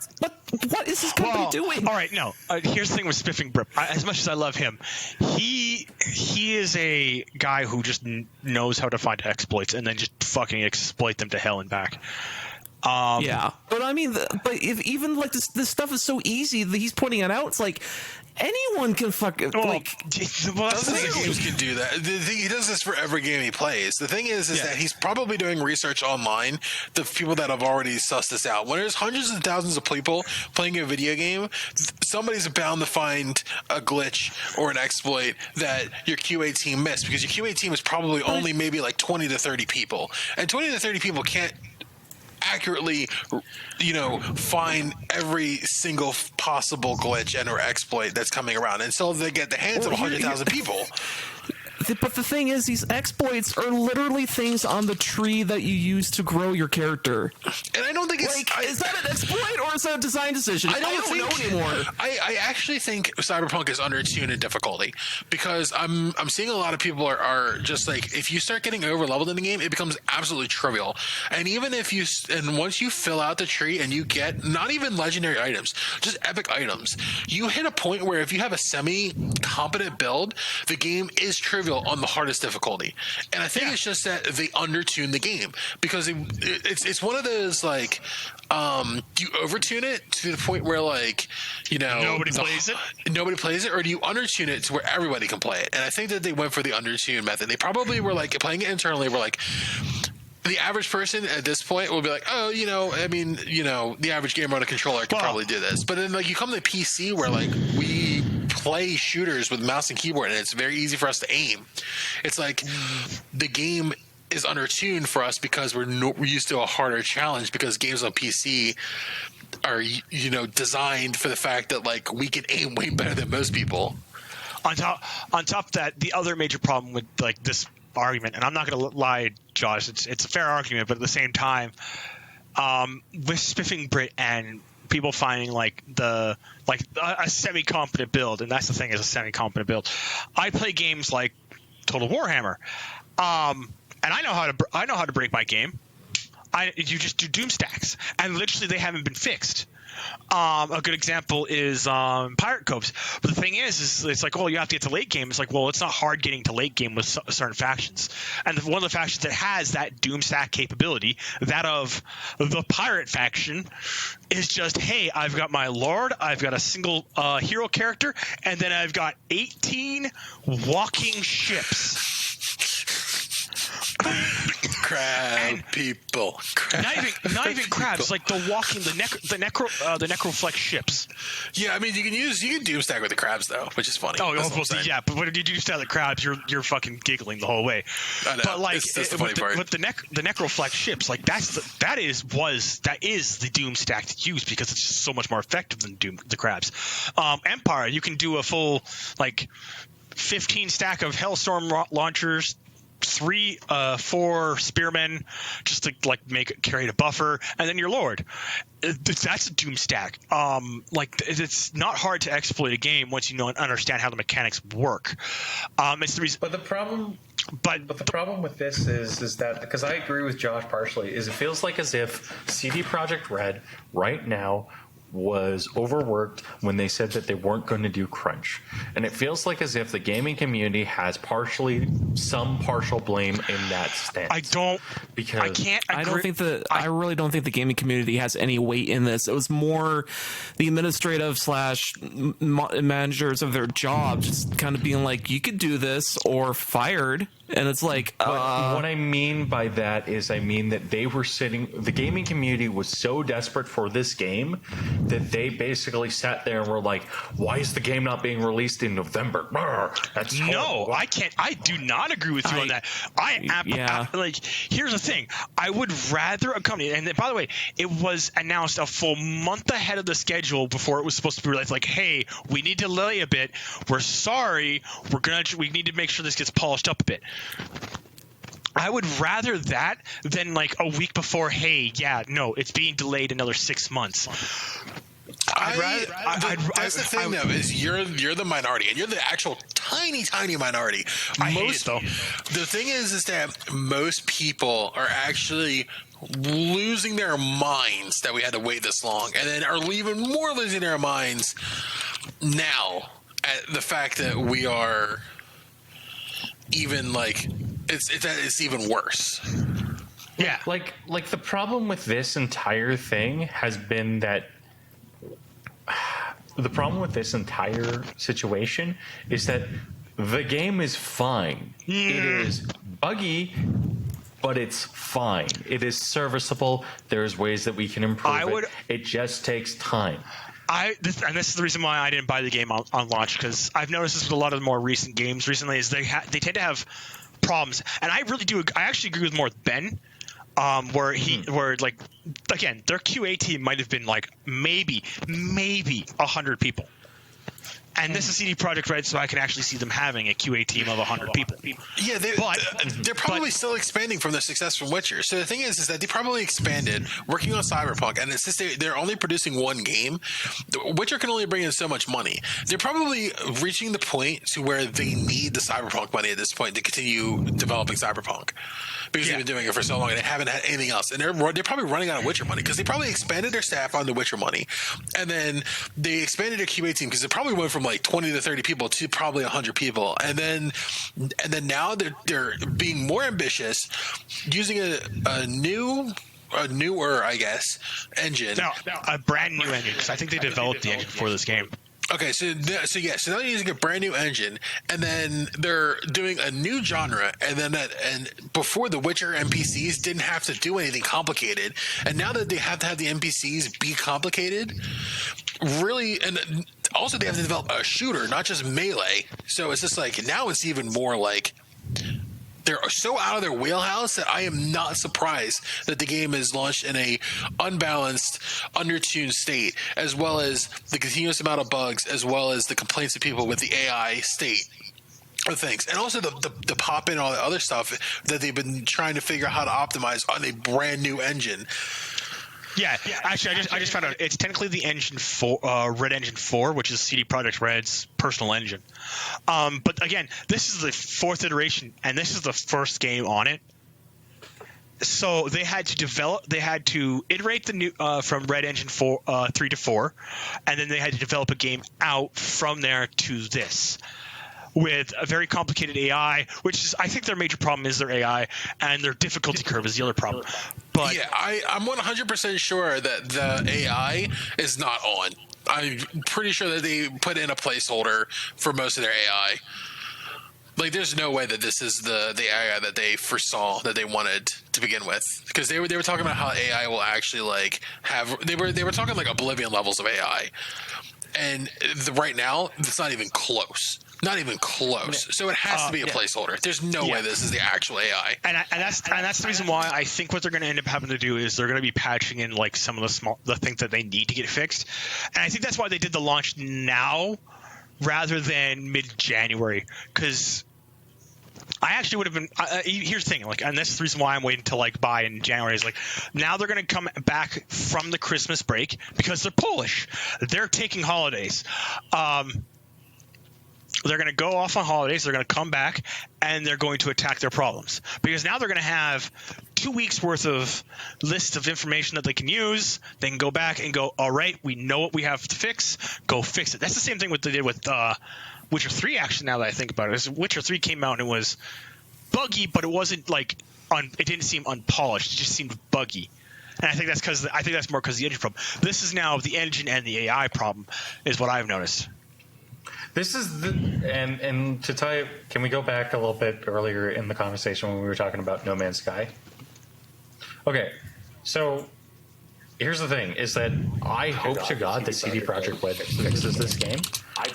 is this company doing? All right, no. Here's the thing with Spiffing Brip. As much as I love him, he is a guy who just knows how to find exploits and then just fucking exploit them to hell and back. Yeah, but I mean, but if even like this stuff is so easy that he's pointing it out, it's like anyone can fucking like. Dozens of games can do that. He does this for every game he plays. The thing is that he's probably doing research online. The people that have already sussed this out. When there's hundreds and thousands of people playing a video game, somebody's bound to find a glitch or an exploit that your QA team missed, because your QA team is probably only maybe like 20 to 30 people, and 20 to 30 people can't accurately, find every single possible glitch and or exploit that's coming around until they get the hands of 100,000 people. But the thing is, these exploits are literally things on the tree that you use to grow your character. And I don't think it's... Like, is that an exploit or is that a design decision? I don't know anymore. I actually think Cyberpunk is undertuned in difficulty, because I'm seeing a lot of people are just like, if you start getting over leveled in the game, it becomes absolutely trivial. And even if once you fill out the tree and you get not even legendary items, just epic items, you hit a point where if you have a semi-competent build, the game is trivial on the hardest difficulty. And I think it's just that they undertune the game, because it's one of those like, do you overtune it to the point where like, nobody plays it, or do you undertune it to where everybody can play it? And I think that they went for the undertune method. They probably were like playing it internally, were like, the average person at this point will be like, oh, the average gamer on a controller can probably do this. But then like you come to PC where like we play shooters with mouse and keyboard and it's very easy for us to aim. It's like the game is undertuned for us because we're used to a harder challenge, because games on PC are designed for the fact that like we can aim way better than most people. On top of that, the other major problem with like this argument, and I'm not going to lie, Josh, it's a fair argument, but at the same time, with Spiffing Brit and people finding like a semi-competent build, and that's the thing, is a semi-competent build. I play games like Total Warhammer, and I know how to break my game. You just do doom stacks, and literally they haven't been fixed. A good example is Pirate Coves. But the thing is it's like, you have to get to late game. It's like, it's not hard getting to late game with certain factions. And one of the factions that has that doom stack capability, that of the pirate faction, is just, hey, I've got my lord, I've got a single hero character, and then I've got 18 walking ships. Crab people. Not even crabs, like the walking, the necroflex ships. Yeah, I mean you can doom stack with the crabs though, which is funny. Yeah, but when you do stack the crabs, you're fucking giggling the whole way. I know. But like that's the funny part. With the necroflex ships, like that is the doom stack to use, because it's just so much more effective than the crabs. Empire, you can do a full like 15 stack of Hellstorm launchers, 4 spearmen, just to like create a buffer, and then your lord. That's a doom stack. It's not hard to exploit a game once you know and understand how the mechanics work. It's the reason. But the problem with this is that, because I agree with Josh partially, is it feels like as if CD Projekt Red right now was overworked when they said that they weren't going to do crunch, and it feels like as if the gaming community has some partial blame in that stance. I really don't think the gaming community has any weight in this. It was more the administrative / managers of their jobs just kind of being like, you could do this, or fired. And it's like, What I mean by that is, I mean that the gaming community was so desperate for this game that they basically sat there and were like, why is the game not being released in November? Brr, that's horrible. No, I can't. I do not agree with you on that. Like, here's the thing. I would rather a company, and by the way, it was announced a full month ahead of the schedule before it was supposed to be released. Like, hey, we need to delay a bit. We're sorry. We need to make sure this gets polished up a bit. I would rather that than like a week before, hey, yeah, no, it's being delayed another 6 months. That's the thing, though, is you're the minority, and you're the actual tiny minority. I hate it, though. The thing is that most people are actually losing their minds that we had to wait this long, and then are even more losing their minds now at the fact that we are even like it's even worse. Yeah, like the problem with this entire thing has been that the problem with this entire situation is that the game is fine. It is buggy, but it's fine. It is serviceable. There's ways that we can improve it. It just takes time. This is the reason why I didn't buy the game on launch, because I've noticed this with a lot of the more recent games recently is they tend to have problems, and I really do. I actually agree with more with Ben, where like again their QA team might have been like maybe 100 people. And this is CD Projekt Red, so I can actually see them having a QA team of 100 people. Yeah, they're probably still expanding from their success from Witcher. So the thing is that they probably expanded working on Cyberpunk, and since they're only producing one game, Witcher can only bring in so much money. They're probably reaching the point to where they need the Cyberpunk money at this point to continue developing Cyberpunk, because they've been doing it for so long and they haven't had anything else. And they're probably running out of Witcher money because they probably expanded their staff on the Witcher money, and then they expanded their QA team because it probably went from like 20 to 30 people to probably 100 people, and then now they're being more ambitious, using a newer, I guess, engine. No, a brand new engine, because I think they developed the engine for this game. Okay, so now they're using a brand new engine, and then they're doing a new genre, and before the Witcher NPCs didn't have to do anything complicated, and now that they have to have the NPCs be complicated, really, and also they have to develop a shooter, not just melee. So it's just like now it's even more like they're so out of their wheelhouse that I am not surprised that the game is launched in a unbalanced, undertuned state, as well as the continuous amount of bugs, as well as the complaints of people with the AI state of things, and also the pop in all the other stuff that they've been trying to figure out how to optimize on a brand new engine. Yeah, actually, I just found out it's technically the engine for Red Engine 4, which is CD Projekt Red's personal engine. But again, this is the fourth iteration, and this is the first game on it. So they had to iterate the new from Red Engine 3 to 4, and then they had to develop a game out from there to this, with a very complicated AI, which is, I think their major problem is their AI, and their difficulty curve is the other problem. But yeah, I'm 100% sure that the AI is not on. I'm pretty sure that they put in a placeholder for most of their AI. Like, there's no way that this is the AI that they foresaw that they wanted to begin with, because they were talking about how AI will actually like have they were talking like Oblivion levels of AI, and right now it's not even close. Not even close. So it has to be a placeholder. There's no way this is the actual AI. And that's the reason why I think what they're going to end up having to do is they're going to be patching in like some of the things that they need to get fixed. And I think that's why they did the launch now rather than mid-January, because I actually would have been. Here's the thing, like, and this is the reason why I'm waiting to like buy in January. Is like now they're going to come back from the Christmas break because they're Polish. They're taking holidays. They're going to go off on holidays. They're going to come back, and they're going to attack their problems, because now they're going to have 2 weeks worth of lists of information that they can use. They can go back and go, all right, we know what we have to fix. Go fix it. That's the same thing what they did with Witcher 3. Actually, now that I think about it, Witcher 3 came out and it was buggy, but it wasn't like it didn't seem unpolished. It just seemed buggy. And I think that's more because of the engine problem. This is now the engine and the AI problem is what I've noticed. This is the and to tell you, can we go back a little bit earlier in the conversation when we were talking about No Man's Sky? Okay, so here's the thing: is that I hope to God that CD Projekt Red fixes this game.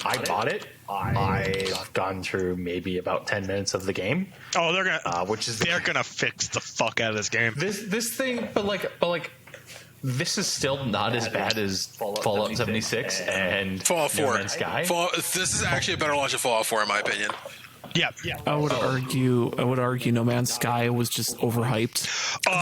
I bought it. I've gone through maybe about 10 minutes of the game. Oh, they're gonna they're gonna fix the fuck out of this game. This thing, but like. This is still not as bad as Fallout 76 and Fallout 4. No Man's Sky. This is actually a better launch of Fallout 4 in my opinion. Yeah. I would argue No Man's Sky was just overhyped.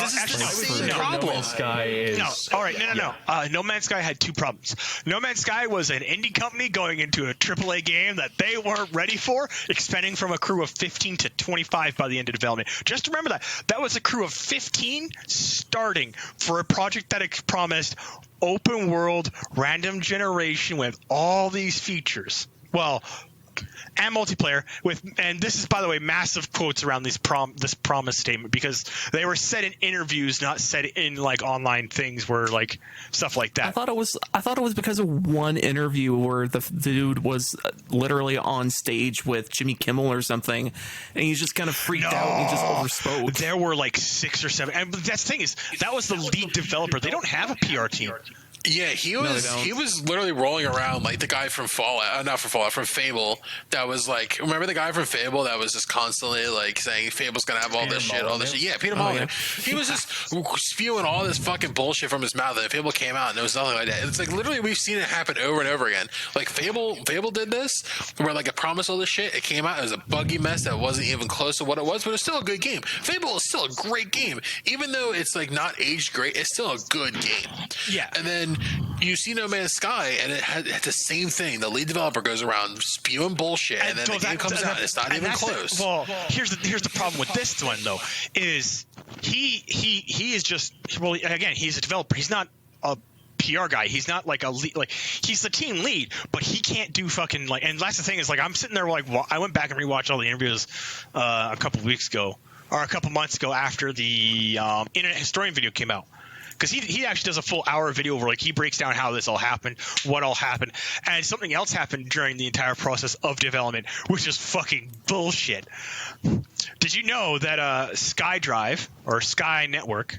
This is the same No problem. Man's Sky is No, all right, no. No Man's Sky had two problems. No Man's Sky was an indie company going into a AAA game that they weren't ready for, expanding from a crew of 15 to 25 by the end of development. Just remember that. That was a crew of 15 starting for a project that promised open world, random generation with all these features. Well, and multiplayer and this is, by the way, massive quotes around this promise statement, because they were said in interviews, not said in like online things where like stuff like that. I thought it was because of one interview where the dude was literally on stage with Jimmy Kimmel or something, and he just kind of freaked out and he just overspoke. There were like 6 or 7, and that's the thing is that was the lead developer. They don't have a PR team. Yeah, he was literally rolling around like the guy from from Fable that was like, remember the guy from Fable that was just constantly like saying Fable's gonna have all this shit. Yeah, Peter Molyneux. Yeah. He was just spewing all this fucking bullshit from his mouth, and Fable came out and it was nothing like that. It's like literally we've seen it happen over and over again. Like Fable did this where like it promised all this shit, it came out, it was a buggy mess that wasn't even close to what it was, but it's still a good game. Fable is still a great game. Even though it's like not aged great, it's still a good game. Yeah. And then you see No Man's Sky, and it had the same thing. The lead developer goes around spewing bullshit, and then the game comes out, and it's not even close. Well, here's the problem with this one though, is he is just, well, again, he's a developer. He's not a PR guy. He's not like a lead, like he's the team lead, but he can't do fucking like. And that's the thing is like I'm sitting there like I went back and rewatched all the interviews a couple weeks ago or a couple months ago after the Internet Historian video came out. Because he actually does a full hour video where like he breaks down how this all happened, what all happened, and something else happened during the entire process of development, which is fucking bullshit. Did you know that SkyDrive or Sky Network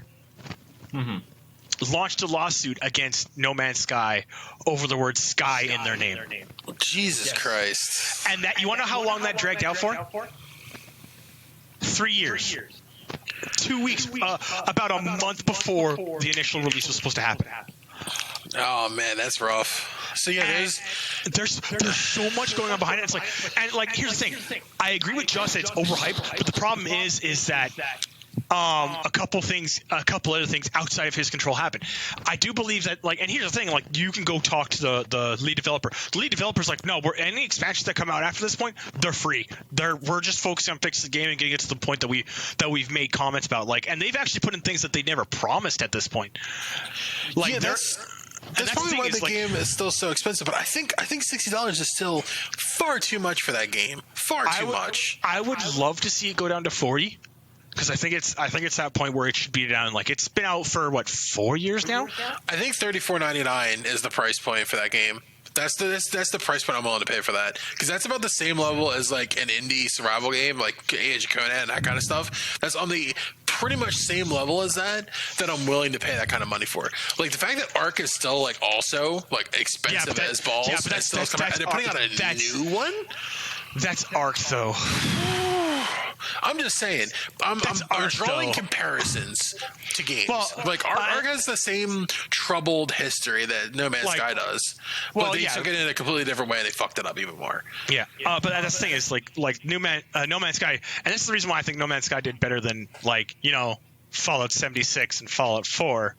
launched a lawsuit against No Man's Sky over the word Sky in their name? Jesus Christ! And that, you want to know how long that dragged out for? 3 years. 2 weeks, about a month before the initial release was supposed to happen. Oh man, that's rough. So yeah, there's so much going on behind it. It's like, and like, here's the thing. I agree with Josh that it's overhyped, but the problem is that a couple other things outside of his control happen. I do believe that, like, and here's the thing, like, you can go talk to the lead developer. The lead developer's like, no, any expansions that come out after this point, they're free. We're just focusing on fixing the game and getting it to the point that we've made comments about, like, and they've actually put in things that they never promised at this point. Like, yeah, that's probably why the game is still so expensive. But I think $60 is still far too much for that game. Far too much. I would love to see it go down to 40. Because I think it's that point where it should be down. Like, it's been out for what, 4 years now? I think $34.99 is the price point for that game. That's the price point I'm willing to pay for that, because that's about the same level as like an indie survival game like Age of Conan and that kind of stuff. That's on the pretty much same level as that I'm willing to pay that kind of money for. Like the fact that Ark is still like also like expensive as balls. Yeah, but they're putting out a new one. That's Ark though. I'm just saying. I'm drawing comparisons to games. Well, like Ark has the same troubled history that No Man's Sky does, but they took it in a completely different way and they fucked it up even more. Yeah, but that's the thing is like No Man's Sky, and this is the reason why I think No Man's Sky did better than like Fallout 76 and Fallout 4.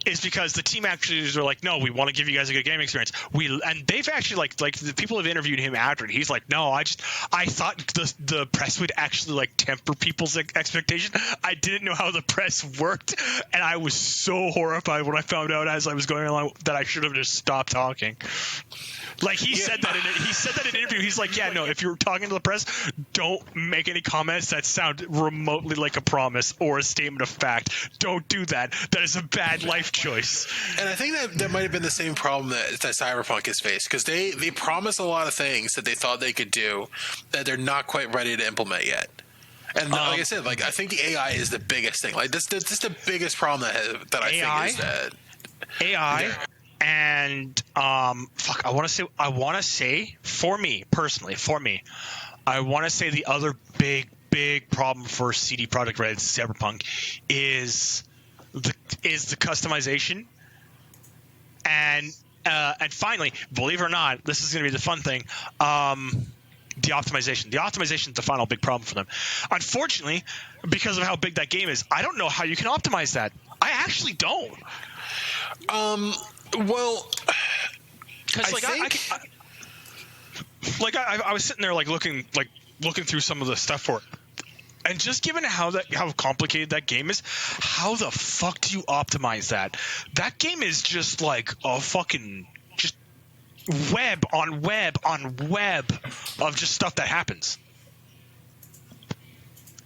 Is because the team actually were like, no, we want to give you guys a good game experience. And they've actually like the people have interviewed him after it. He's like, no, I thought the press would actually like temper people's expectation. I didn't know how the press worked, and I was so horrified when I found out as I was going along that I should have just stopped talking. Like he said that in an interview. He's like, yeah, no, if you're talking to the press, don't make any comments that sound remotely like a promise or a statement of fact. Don't do that. That is a bad life choice. And I think that might have been the same problem that Cyberpunk has faced, because they promise a lot of things that they thought they could do that they're not quite ready to implement yet. And like I said, like I think the AI is the biggest thing. Like this is the biggest problem that I think is that AI and fuck. I want to say for me personally, I want to say the other big problem for CD Projekt Red's Cyberpunk is the customization, and finally, believe it or not, this is going to be the fun thing. The optimization. The optimization is the final big problem for them. Unfortunately, because of how big that game is, I don't know how you can optimize that. I actually don't. Well, Because I was sitting there looking through some of the stuff for it, and just given how complicated that game is, how the fuck do you optimize that? That game is just like a fucking just web on web on web of just stuff that happens.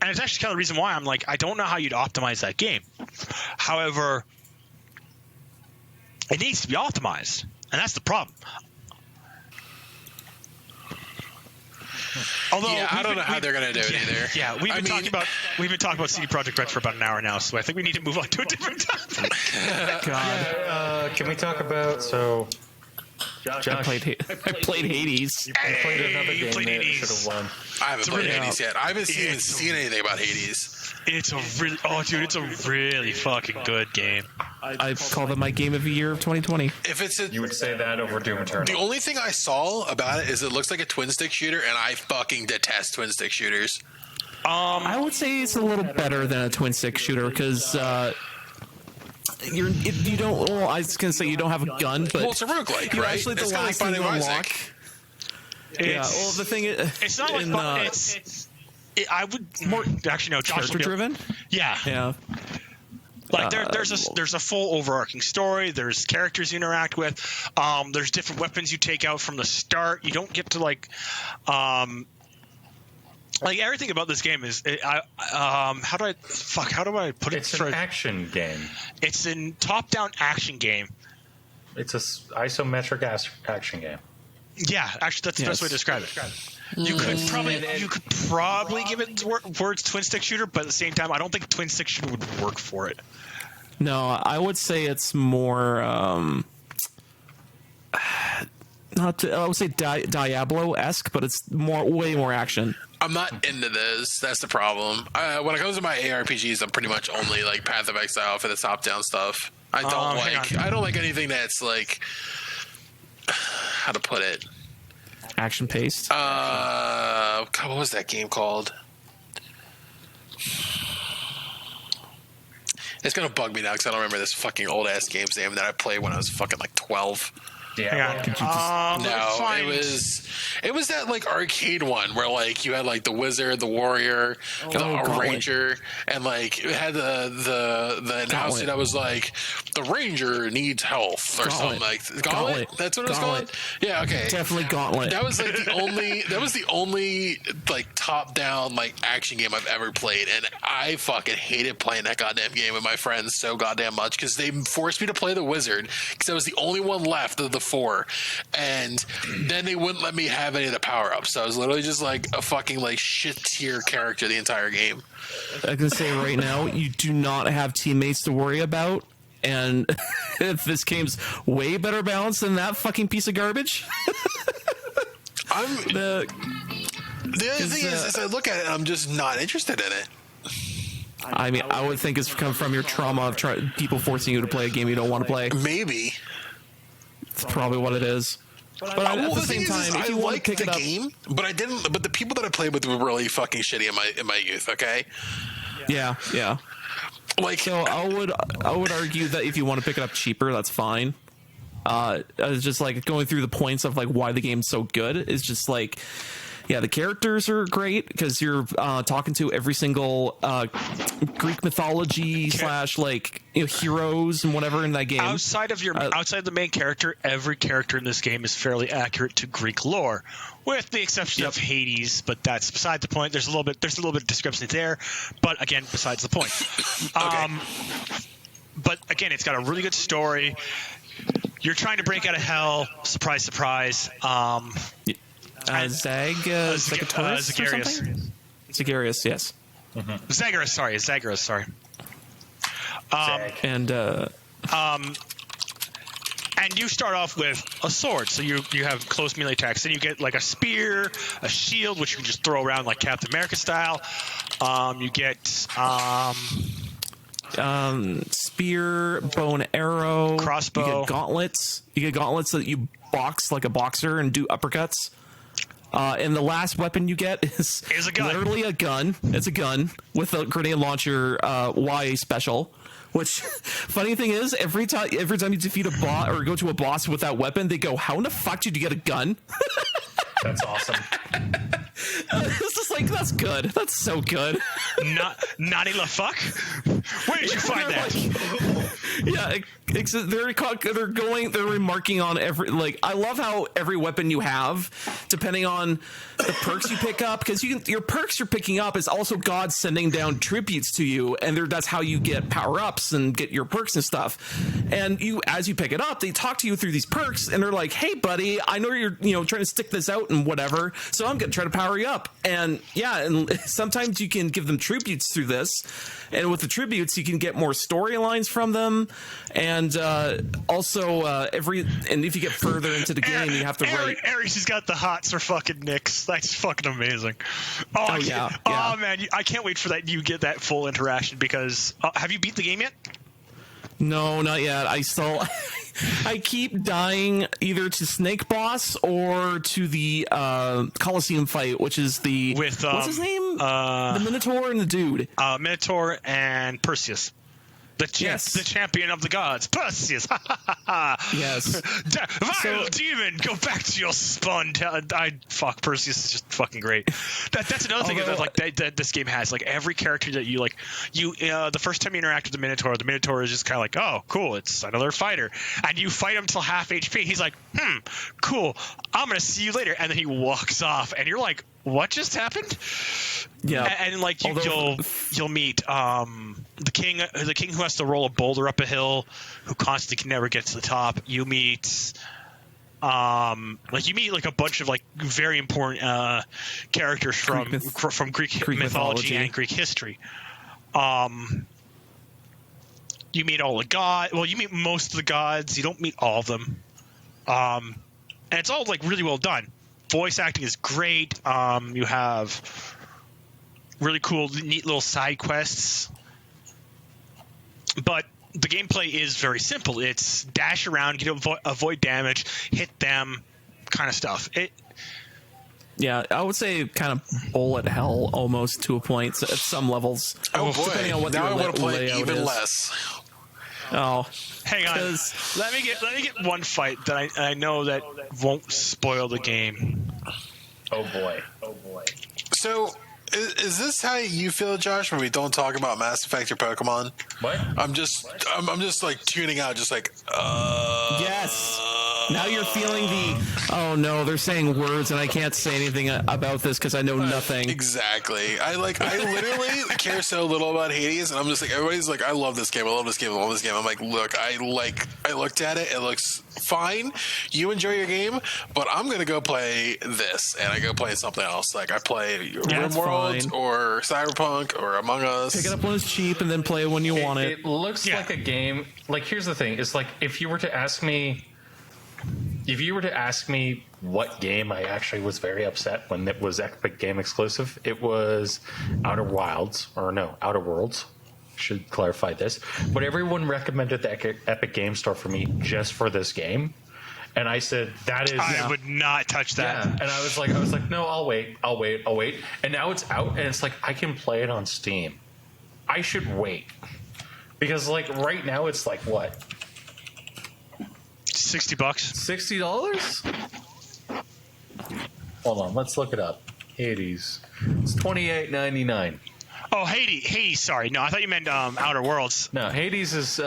And it's actually kind of the reason why I'm like, I don't know how you'd optimize that game. However, it needs to be optimized, and that's the problem. Although I don't know how they're going to do it either. Yeah, we've been talking about CD Projekt Red for about an hour now, so I think we need to move on to a different topic. God. Can we talk about Josh? I played Hades. You played another game that should have won. I haven't played Hades yet. I haven't even seen anything about Hades. It's a really fucking good game. I call it my game of the year of 2020. You would say that over Doom Eternal. The only thing I saw about it is it looks like a twin stick shooter, and I fucking detest twin stick shooters. I would say it's a little better than a twin stick shooter because you don't. Well, I was gonna say you don't have a gun, but It's a roguelike, you right? actually It's the kinda last like thing you Binding of unlock. Isaac. Yeah. Well, the thing is, It's not like I would more actually no. Josh character driven. Yeah. Yeah. Like there's a full overarching story. There's characters you interact with. There's different weapons you take out from the start. You don't get to like everything about this game is how do I put it? It's an action game. It's a top-down action game. It's a isometric action game. Yeah, actually, that's the best way to describe it. You could probably give it words twin stick shooter, but at the same time, I don't think twin stick shooter would work for it. No, I would say it's more. I would say Diablo-esque, but it's way more action. I'm not into this. That's the problem. When it comes to my ARPGs, I'm pretty much only like Path of Exile for the top-down stuff. I don't like anything that's like, how to put it, action paced. God, what was that game called? It's gonna bug me now because I don't remember this fucking old ass game's name that I played when I was fucking like 12. Yeah. It was that like arcade one where like you had like the wizard, the warrior, the ranger, and like it had the announcement that was like the ranger needs health or something like Gauntlet. That's what it was called. Yeah, okay, definitely Gauntlet. That was like the only like top down like action game I've ever played, and I fucking hated playing that goddamn game with my friends so goddamn much because they forced me to play the wizard because I was the only one left of the 4, and then they wouldn't let me have any of the power-ups, so I was literally just like a fucking like shit tier character the entire game. I can say right now, you do not have teammates to worry about, and if this game's way better balanced than that fucking piece of garbage. The other thing is I look at it and I'm just not interested in it. I mean, I would think it's come from your trauma of people forcing you to play a game you don't want to play. Maybe. That's probably what it is. But at the same time, if you want to pick it up, game, but I didn't. But the people that I played with were really fucking shitty in my youth. Okay. Yeah. Like, so I would argue that if you want to pick it up cheaper, that's fine. It's just like going through the points of like why the game's so good is just like, yeah, the characters are great because you're talking to every single Greek mythology / like heroes and whatever in that game. Outside of the main character, every character in this game is fairly accurate to Greek lore, with the exception of Hades. But that's beside the point. There's a little bit of discrepancy there, but again, besides the point. Okay. but again, it's got a really good story. You're trying to break out of hell. Surprise, surprise. Zagreus or something? Zagreus, yes. Zagreus, sorry. Zag. And you start off with a sword, so you have close melee attacks. Then you get like a spear, a shield, which you can just throw around like Captain America style. You get spear, bow and arrow, crossbow. You get gauntlets. You get gauntlets that you box like a boxer and do uppercuts. And the last weapon you get is a gun. Literally a gun. It's a gun with a grenade launcher YA special. Which, funny thing is, every time you defeat a boss or go to a boss with that weapon, they go, "How in the fuck did you get a gun?" That's awesome. It's just like, that's good. That's so good. Naughty la fuck? Where did you find that? Yeah, they're remarking on every, like, I love how every weapon you have, depending on the perks you pick up, because your perks you're picking up is also God sending down tributes to you, and that's how you get power ups and get your perks and stuff. And as you pick it up, they talk to you through these perks, and they're like, "Hey, buddy, I know you're trying to stick this out and whatever, so I'm gonna try to power you up." And yeah, and sometimes you can give them tributes through this, and with the tributes you can get more storylines from them, and also if you get further into the game, you have to write. Ares has got the hots for fucking Nyx. That's fucking amazing. Yeah. Oh man, I can't wait for that. You get that full interaction because have you beat the game yet? No, not yet. I keep dying either to Snake Boss or to the Coliseum fight, which is the what's his name? The Minotaur and the dude. Minotaur and Perseus. The champion of the gods, Perseus. Yes. Vile demon, go back to your spawn. Fuck, Perseus is just fucking great. That's another thing that this game has. Like every character that you the first time you interact with the Minotaur is just kind of like, oh, cool, it's another fighter, and you fight him till half HP. He's like, cool, I'm gonna see you later, and then he walks off, and you're like, what just happened? Yeah, and like you'll meet the king who has to roll a boulder up a hill, who constantly can never get to the top. You meet like a bunch of like very important characters from Greek mythology and Greek history. You meet all the gods. Well, you meet most of the gods. You don't meet all of them. And it's all like really well done. Voice acting is great. You have really cool, neat little side quests. But the gameplay is very simple. It's dash around, avoid damage, hit them, kind of stuff. Yeah, I would say kind of bullet hell almost to a point at some levels. Oh boy! Depending on what now I want to play even is. Less. Oh, hang on. Let me get one fight that I know that won't spoil the game. Oh boy! So, is this how you feel, Josh? When we don't talk about Mass Effect or Pokemon? What? I'm just like tuning out, just like. Yes. Now you're feeling oh no, they're saying words and I can't say anything about this because I know nothing. Exactly. I literally care so little about Hades, and I'm just like, everybody's like, I love this game. I'm like, look, I looked at it. It looks fine. You enjoy your game, but I'm gonna go play this, and I go play something else. Like I play RimWorld or Cyberpunk or Among Us. Pick it up when it's cheap and then play it when you want it. It looks like a game. Like here's the thing: it's like if you were to ask me what game I actually was very upset when it was Epic Game exclusive, it was Outer Worlds. Should clarify this, but everyone recommended the Epic Game Store for me just for this game, and I said I would not touch that. Yeah. And I was like, no, I'll wait, and now it's out, and it's like I can play it on Steam. I should wait because like right now it's like what? $60. $60? Hold on, let's look it up. Hades. It's $28.99. Oh, Hades. Sorry, no, I thought you meant Outer Worlds. No, Hades is.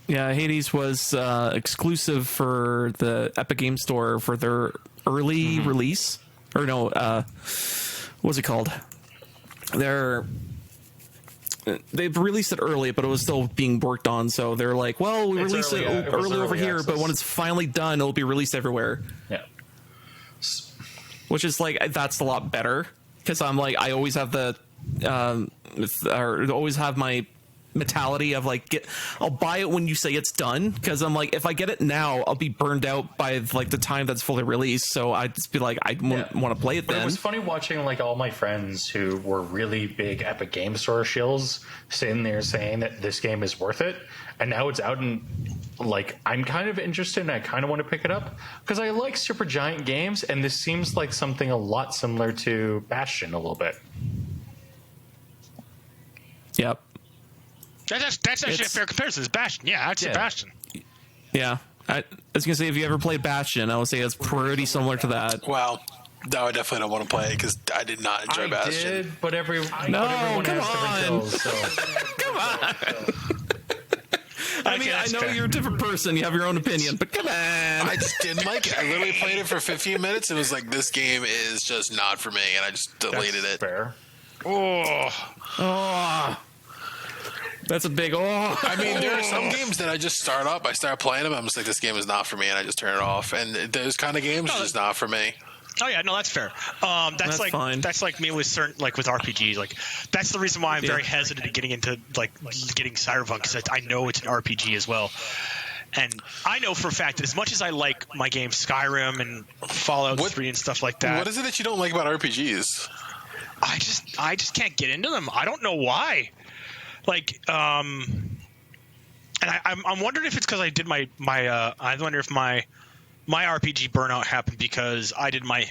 Yeah, Hades was exclusive for the Epic Game Store for their early release, or no, what's it called? Their they've released it early, but it was still being worked on. So they're like, well, we It's released it early, it was early over early here, but access. when it's finally done, it'll be released everywhere. Yeah. Which is like, that's a lot better, because I'm like, I always have the or always have my mentality of like, I'll buy it when you say it's done, because I'm like, if I get it now, I'll be burned out by like the time that's fully released. So I'd just be like, I won't want to play it But then. it was funny watching like all my friends who were really big Epic Game Store shills sitting there saying that this game is worth it, and now it's out, and like I'm kind of interested and I kind of want to pick it up because I like Supergiant games, and this seems like something a lot similar to Bastion a little bit. Yep. That's actually a fair comparison. It's Bastion. Yeah, I'd say Bastion. Yeah. I was gonna say, if you ever played Bastion, I would say it's pretty similar to that. Well, no, I definitely don't want to play it because I did not enjoy Bastion. Did, but everyone come has different on. kills, so. Come on. I mean, I know you're a different person. You have your own opinion, but come on. I just didn't like it. I literally played it for 15 minutes and was like, this game is just not for me, and I just deleted it. Fair. That's a big I mean, there are some games that I just start up, I start playing them, I'm just like, this game is not for me, and I just turn it off. And those kind of games are just not for me. Oh yeah, no, that's fair. That's like fine. That's like me with certain, like with RPGs. Like that's the reason why I'm very hesitant at getting into like getting Cyberpunk, because I know it's an RPG as well. And I know for a fact that as much as I like my games Skyrim and Fallout 3 and stuff like that, What is it that you don't like about RPGs? I just can't get into them. I don't know why. Like, and I'm wondering if it's because I did my I wonder if my RPG burnout happened because I did my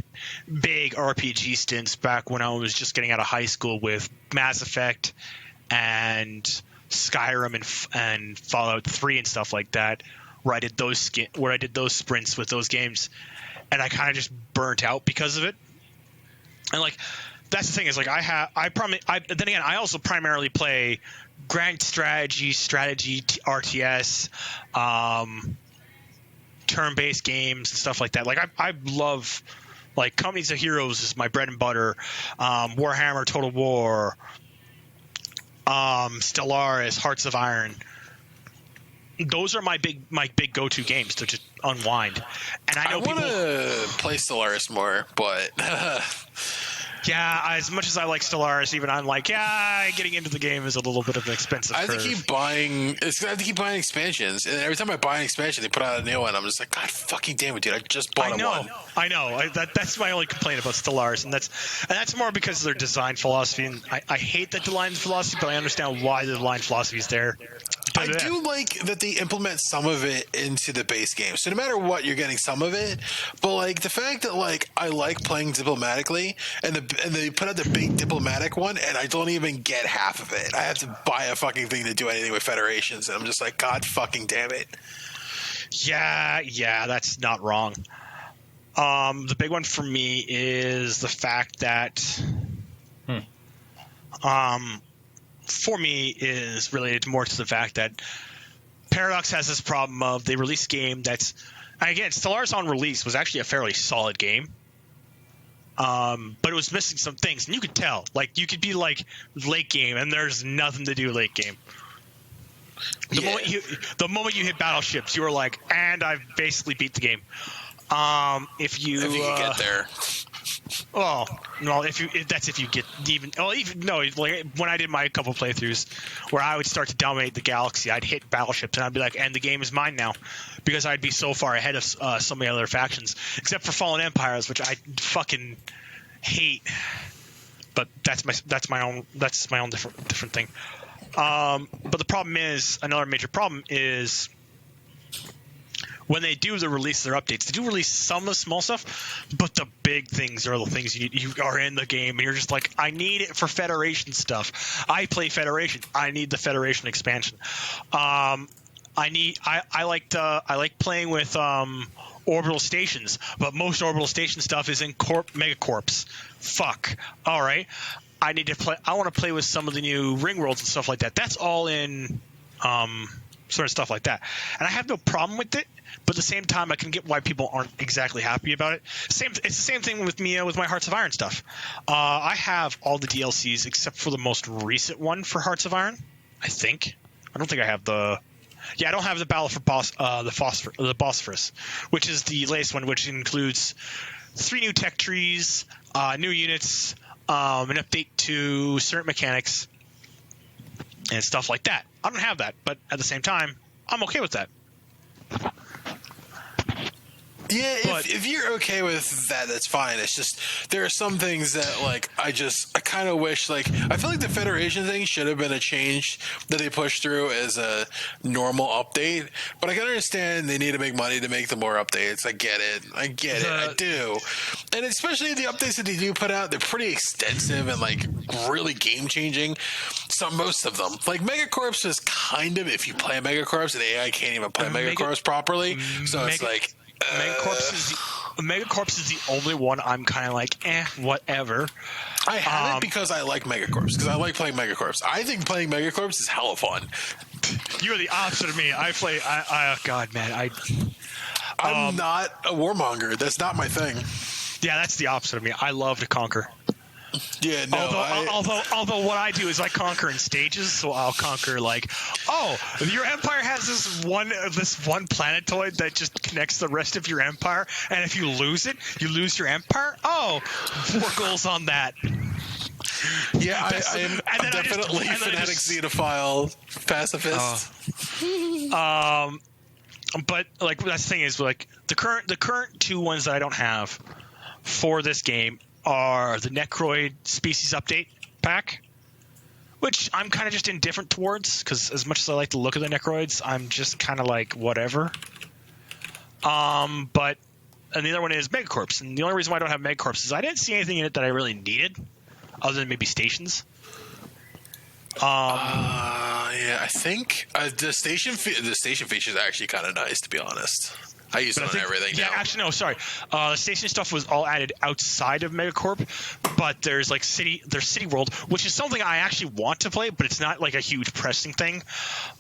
big RPG stints back when I was just getting out of high school with Mass Effect and Skyrim and Fallout 3 and stuff like that, where I did those sprints with those games, and I kind of just burnt out because of it. And like, that's the thing is like then again, I also primarily play grand strategy RTS, turn-based games and stuff like that. Like I love, like, Companies of Heroes is my bread and butter. Warhammer Total War, Stellaris, Hearts of Iron. Those are my big go-to games to just unwind. And I know want to play Stellaris more, but yeah, as much as I like Stellaris, even I'm like, yeah, getting into the game is a little bit of an expensive curve. I have to keep buying expansions, and every time I buy an expansion, they put out a new one. I'm just like, God fucking damn it, dude! I just bought one. I know. That's my only complaint about Stellaris, and that's more because of their design philosophy. And I hate that design philosophy, but I understand why the design philosophy is there. I do like that they implement some of it into the base game. So no matter what, you're getting some of it. But like the fact that like I like playing diplomatically, and they put out the big diplomatic one, and I don't even get half of it. I have to buy a fucking thing to do anything with federations, and I'm just like, God fucking damn it. Yeah, that's not wrong. The big one for me is the fact that for me is related more to the fact that Paradox has this problem of they release a game that's, again, Stellaris on release was actually a fairly solid game, but it was missing some things, and you could tell. Like, you could be like late game, and there's nothing to do late game. The moment you hit battleships, you were like, and I've basically beat the game. If you can get there. Oh well, if you get even like when I did my couple playthroughs where I would start to dominate the galaxy, I'd hit battleships and I'd be like, and the game is mine now, because I'd be so far ahead of so many other factions, except for Fallen Empires, which I fucking hate. But that's my own different thing. But the problem is, another major problem is, when they do release their updates, they do release some of the small stuff, but the big things are the things you are in the game, and you're just like, I need it for Federation stuff. I play Federation. I need the Federation expansion. I like playing with orbital stations, but most orbital station stuff is in Megacorps. Fuck. All right. I want to play with some of the new ring worlds and stuff like that. That's all in sort of stuff like that, and I have no problem with it. but at the same time, I can get why people aren't exactly happy about it. It's the same thing with me with my Hearts of Iron stuff. I have all the DLCs except for the most recent one for Hearts of Iron. I think. I don't think I have the. Yeah, I don't have the Battle for the Bosphorus, which is the latest one, which includes 3 new tech trees, new units, an update to certain mechanics, and stuff like that. I don't have that, but at the same time, I'm okay with that. Yeah, But- if you're okay with that, that's fine. It's just there are some things that like I kind of wish like I feel like the Federation thing should have been a change that they pushed through as a normal update. But I can understand they need to make money to make the more updates. I get it. I do. And especially the updates that they do put out, they're pretty extensive and like really game changing. So most of them, like Megacorps, is kind of if you play Megacorps, and AI can't even play Megacorps properly. So it's like. Megacorps is the only one I'm kind of like, whatever. I have it because I like Megacorps, because I like playing Megacorps. I think playing Megacorps is hella fun. You are the opposite of me. God, man, I'm not a warmonger. That's not my thing. yeah, that's the opposite of me. I love to conquer. Yeah, no. Although what I do is I conquer in stages, so I'll conquer like, your empire has this one planetoid that just connects the rest of your empire, and if you lose it, you lose your empire. 4 goals on that. Yeah, I'm definitely fanatic xenophile pacifist. But like that's the thing is like the current 2 ones that I don't have for this game are the Necroid Species Update Pack, which I'm kind of just indifferent towards because as much as I like the look of the Necroids, I'm just kind of like whatever. And the other one is Megacorps, and the only reason why I don't have Megacorps is I didn't see anything in it that I really needed, other than maybe stations. Yeah, I think the station feature is actually kind of nice, to be honest. I use it on everything now. Yeah, actually, no, sorry. The station stuff was all added outside of Megacorp, but there's like City World, which is something I actually want to play, but it's not like a huge pressing thing.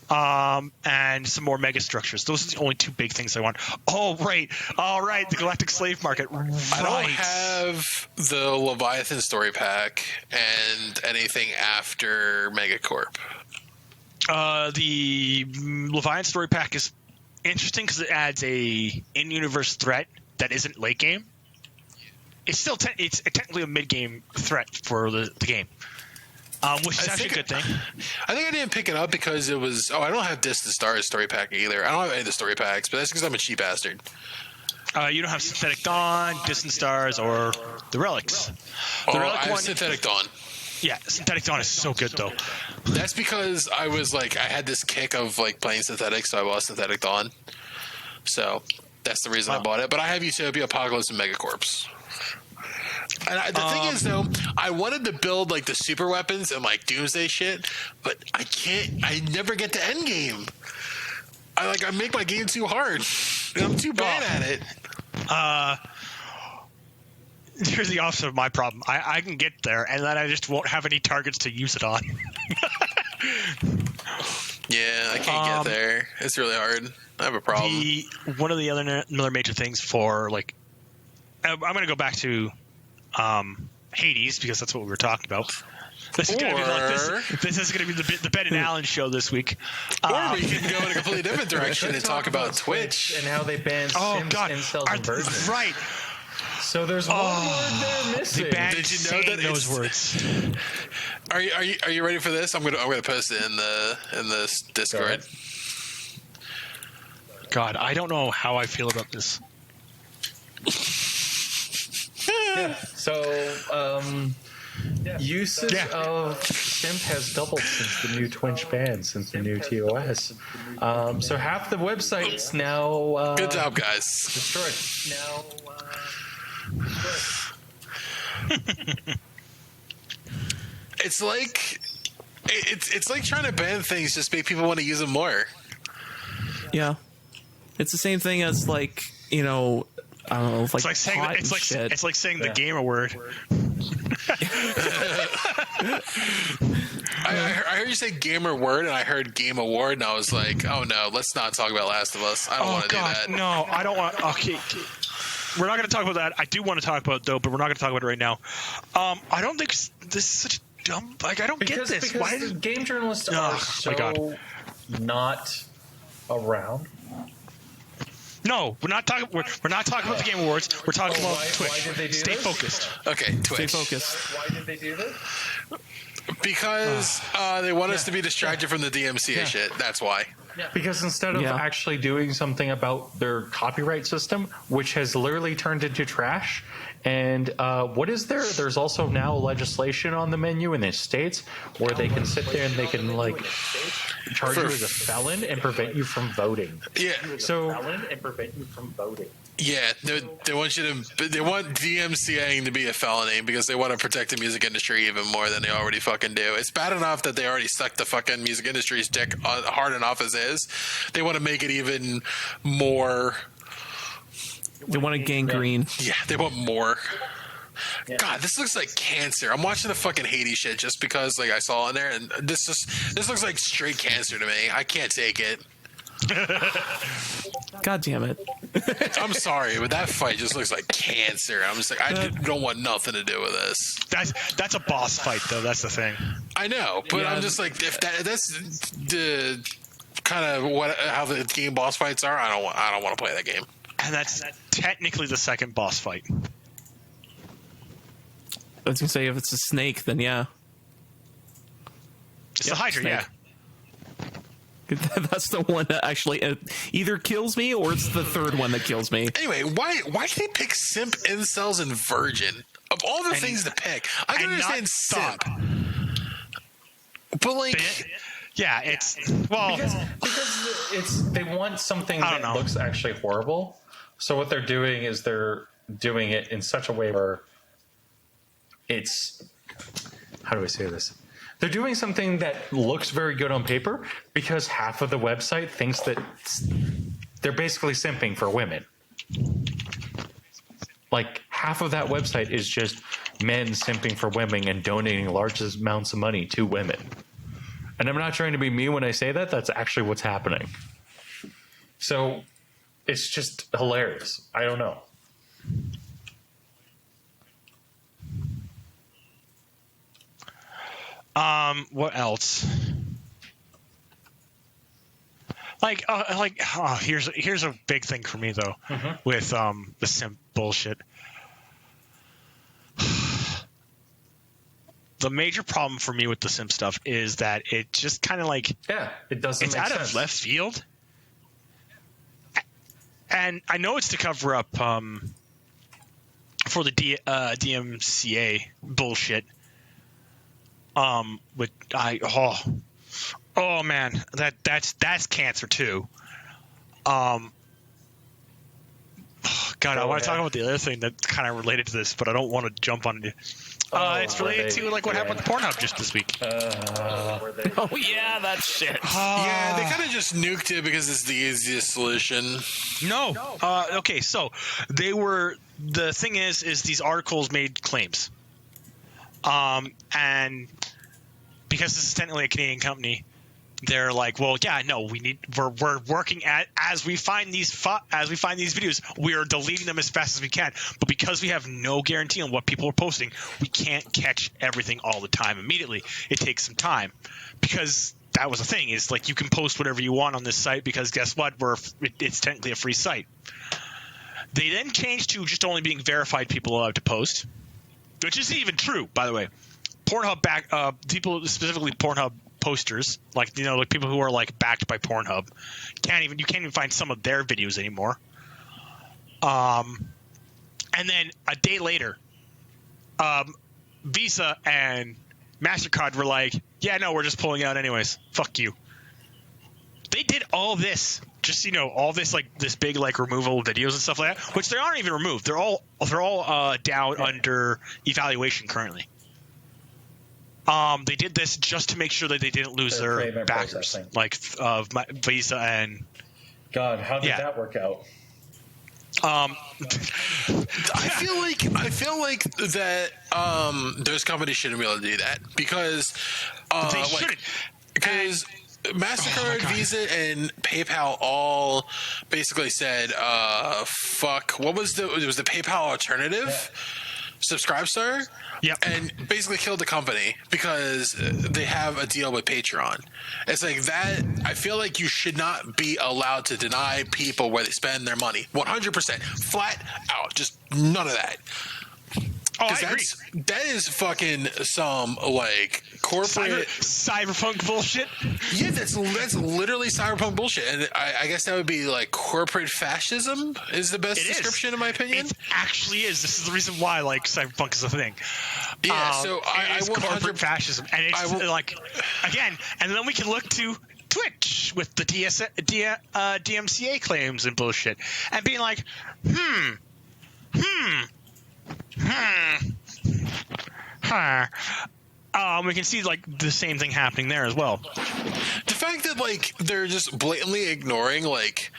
And some more mega structures. Those are the only 2 big things I want. Oh, right. All right, the Galactic Slave Market. Right. I don't have the Leviathan story pack and anything after Megacorp. The Leviathan story pack is interesting because it adds a in-universe threat that isn't late game. It's still it's technically a mid-game threat for the game, which is actually a good thing. I think I didn't pick it up because it was. I don't have Distant Stars story pack either. I don't have any of the story packs, but that's because I'm a cheap bastard. You don't have Synthetic Dawn, Distant Stars, or the Relics. The I have Synthetic Dawn. Yeah, Synthetic Dawn is so good though. That's because I was like, I had this kick of like playing Synthetic, so I bought Synthetic Dawn. So that's the reason I bought it. But I have Utopia, Apocalypse, and Megacorps. And the thing is, though, I wanted to build like the super weapons and like Doomsday shit, but I can't. I never get to end game. I make my game too hard. And I'm too bad at it. Here's the opposite of my problem. I can get there, and then I just won't have any targets to use it on. Yeah, I can't get there. It's really hard. I have a problem. One of the another major things for like, I'm going to go back to Hades because that's what we were talking about. This is going to be like this is going to be the Ben and Allan show this week. Or we can go in a completely different direction and talk about Twitch and how they banned Sims, incels, and virgins. Right. So there's one word there missing. Did you know that those words? Are you ready for this? I'm gonna post it in the Discord. God, I don't know how I feel about this. Yeah. So usage of simp has doubled since the new Twitch ban, since the new TOS. So half the websites now. Good job, guys. Destroyed. Now. It's like trying to ban things just make people want to use them more. Yeah, it's the same thing as like I don't know, like it's like saying it's like saying the gamer word. I heard you say gamer word, and I heard game award, and I was like, oh no, let's not talk about Last of Us. I don't want to do that. No, I don't want. Okay, we're not going to talk about that. I do want to talk about it, though, but we're not going to talk about it right now. I don't think this is such a dumb. Like, I don't get this. Because Why the game journalists are so not around. No, we're not talking. We're not talking about the Game Awards. We're talking about Twitch. Why did they do Stay this? focused. Okay, Twitch. Stay focused. Why did they do this? Because they want us to be distracted from the DMCA shit. That's why. Because instead of actually doing something about their copyright system, which has literally turned into trash, and what is there? There's also now legislation on the menu in the states where they can sit there and they can like charge you as a felon and prevent you from voting. Yeah. So felon and prevent you from voting. Yeah, they want DMCAing to be a felony because they want to protect the music industry even more than they already fucking do. It's bad enough that they already suck the fucking music industry's dick hard enough as is. They want to make it even more. They want to gangrene. Yeah, they want more. God, this looks like cancer. I'm watching the fucking Haiti shit just because like I saw in there, and this looks like straight cancer to me. I can't take it. God damn it. I'm sorry, but that fight just looks like cancer. I'm just like, I don't want nothing to do with this. That's a boss fight, though. That's the thing. I know, but I'm just like, if that's the kind of how the game boss fights are, I don't want to play that game. And that's technically the second boss fight. I was gonna say if it's a snake, then yeah. It's the Hydra, snake. yeah. That's the one that actually either kills me or it's the third one that kills me. Anyway, why did they pick simp, incels, and virgin of all the things to pick? I can understand simp, but like, yeah, it's well because it's they want something that know. looks actually horrible. So what they're doing is they're doing it in such a way where it's, how do I say this? They're doing something that looks very good on paper because half of the website thinks that they're basically simping for women. Like half of that website is just men simping for women and donating large amounts of money to women. And I'm not trying to be mean when I say that. That's actually what's happening. So it's just hilarious. I don't know. What else? Here's a big thing for me though, with the simp bullshit. The major problem for me with the simp stuff is that it just kind of like it doesn't. It's make out sense. of left field, and I know it's to cover up for the DMCA bullshit. Oh man, that's cancer too. God, I want to talk about the other thing that's kind of related to this, but I don't want to jump on it. It's related to like what happened with Pornhub just this week. Oh yeah, that shit. Yeah, they kind of just nuked it because it's the easiest solution. No. Okay, so the thing is these articles made claims. And because this is technically a Canadian company, they're like, well, yeah, no, we're working as we find these videos, we are deleting them as fast as we can. But because we have no guarantee on what people are posting, we can't catch everything all the time immediately. It takes some time because that was the thing is like you can post whatever you want on this site because guess what? It's technically a free site. They then changed to just only being verified people allowed to post, which isn't even true, by the way. Pornhub people, specifically Pornhub posters, like people who are like backed by Pornhub, you can't even find some of their videos anymore. And then a day later, Visa and MasterCard were like, yeah, no, we're just pulling out anyways. Fuck you. They did all this, just all this like this big like removal of videos and stuff like that, which they aren't even removed. They're all down under evaluation currently. They did this just to make sure that they didn't lose their backers, like Visa and. God, how did that work out? I feel like that those companies shouldn't be able to do that because They shouldn't. because MasterCard, Visa, and PayPal all basically said fuck. What was it was the PayPal alternative? Subscribestar? Yep. And basically killed the company because they have a deal with Patreon. It's like that. I feel like you should not be allowed to deny people where they spend their money. 100%. Flat out. Just none of that. Oh, I agree. That is fucking some like corporate cyberpunk bullshit. Yeah, that's literally cyberpunk bullshit, and I guess that would be like corporate fascism is the best description in my opinion. It actually is. This is the reason why like cyberpunk is a thing. Yeah, so I it's corporate fascism, and it's like again, and then we can look to Twitch with the DMCA claims and bullshit, and being like, we can see like the same thing happening there as well. The fact that like they're just blatantly ignoring like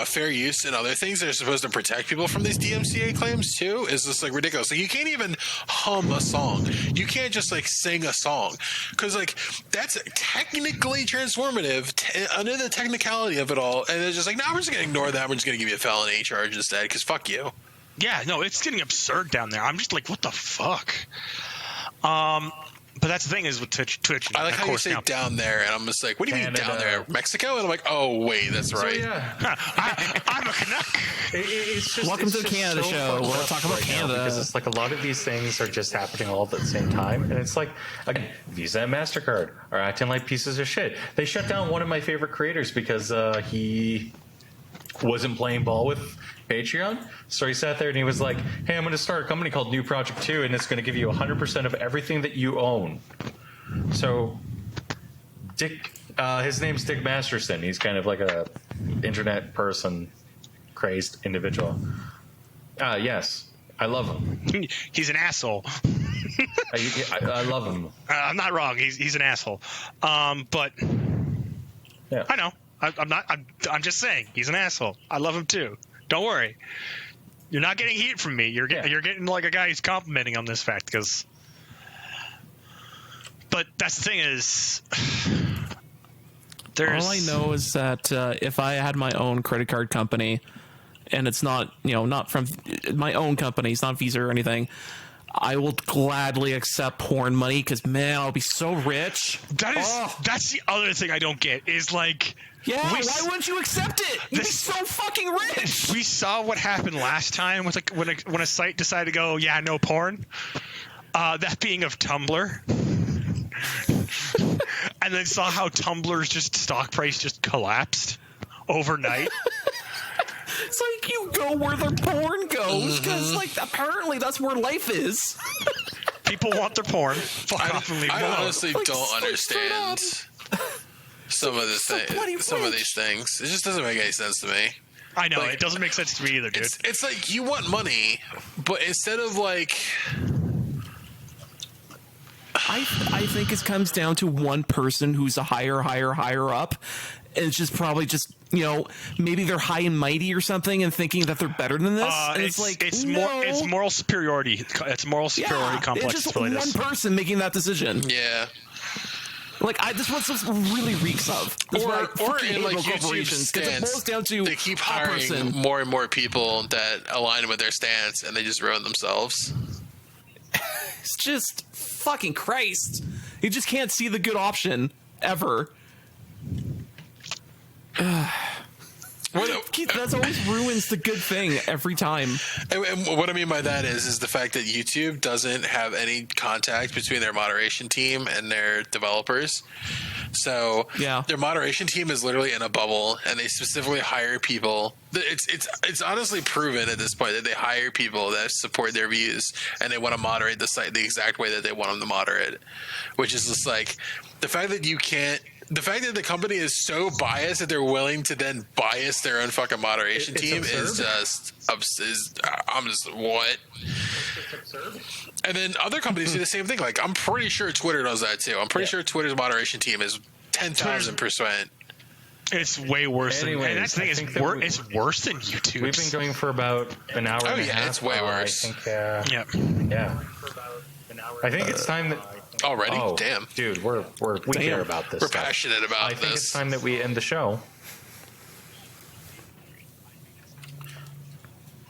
fair use and other things that are supposed to protect people from these DMCA claims too is just like ridiculous. Like you can't even hum a song. You can't just like sing a song because like that's technically transformative under the technicality of it all. And they're just like, no, we're just gonna ignore that. We're just gonna give you a felony charge instead because fuck you. Yeah, no, it's getting absurd down there. I'm just like, what the fuck? But that's the thing is with Twitch. I like how you say down there, and I'm just like, what do you mean down there? Mexico? And I'm like, oh, wait, that's right. So, yeah. I'm a Canuck. It's just, Welcome it's to the just Canada so show. fucked We're up talking about right now Canada. because it's like a lot of these things are just happening all at the same time. And it's like, again, Visa and MasterCard are acting like pieces of shit. They shut down one of my favorite creators because he wasn't playing ball with Patreon. So he sat there and he was like, hey, I'm going to start a company called New Project 2, and it's going to give you 100% of everything that you own. So Dick, his name's Dick Masterson. He's kind of like a internet person, crazed individual. Yes, I love him. He's an asshole. I love him. I'm not wrong. He's an asshole. But Yeah. I know. I'm not. I'm just saying he's an asshole. I love him too. Don't worry. You're not getting heat from me. You're getting like a guy who's complimenting on this fact because. But that's the thing is, all I know is that if I had my own credit card company, and it's not not from my own company, it's not Visa or anything, I will gladly accept porn money because man, I'll be so rich. That's the other thing I don't get is like. Yeah, why wouldn't you accept it? You'd be so fucking rich. We saw what happened last time with when a site decided to go, yeah, no porn. That being of Tumblr. And then saw how Tumblr's stock price just collapsed overnight. It's like you go where the porn goes because like apparently that's where life is. People want their porn. Fuck off and leave them alone. I honestly don't understand some of these things. It just doesn't make any sense to me. I know, it doesn't make sense to me either, dude. It's like you want money, but instead of like... I think it comes down to one person who's a higher up, and it's just probably maybe they're high and mighty or something and thinking that they're better than this. And it's moral superiority. It's moral superiority complex. It's just one person making that decision. Yeah. Like this is what this really reeks of. Or in like YouTube stance, it boils down to they keep hiring more and more people that align with their stance, and they just ruin themselves. It's just fucking Christ. You just can't see the good option ever. That always ruins the good thing every time. And what I mean by that is the fact that YouTube doesn't have any contact between their moderation team and their developers. So their moderation team is literally in a bubble, and they specifically hire people. It's honestly proven at this point that they hire people that support their views, and they want to moderate the site the exact way that they want them to moderate it, which is just like the fact that you can't. The fact that the company is so biased that they're willing to then bias their own fucking moderation team is just I'm just what? It's absurd. And then other companies do the same thing. Like I'm pretty sure Twitter does that too. I'm pretty sure Twitter's moderation team is 10,000%. It's way worse Anyways, and that's the thing. I It's, think that it's worse than YouTube. We've been going for about an hour and a half. It's way worse. I think, Yeah. yeah. I think it's time that... Already? Oh, Damn. dude, we care about this We're stuff. passionate about I think this. it's time that we end the show.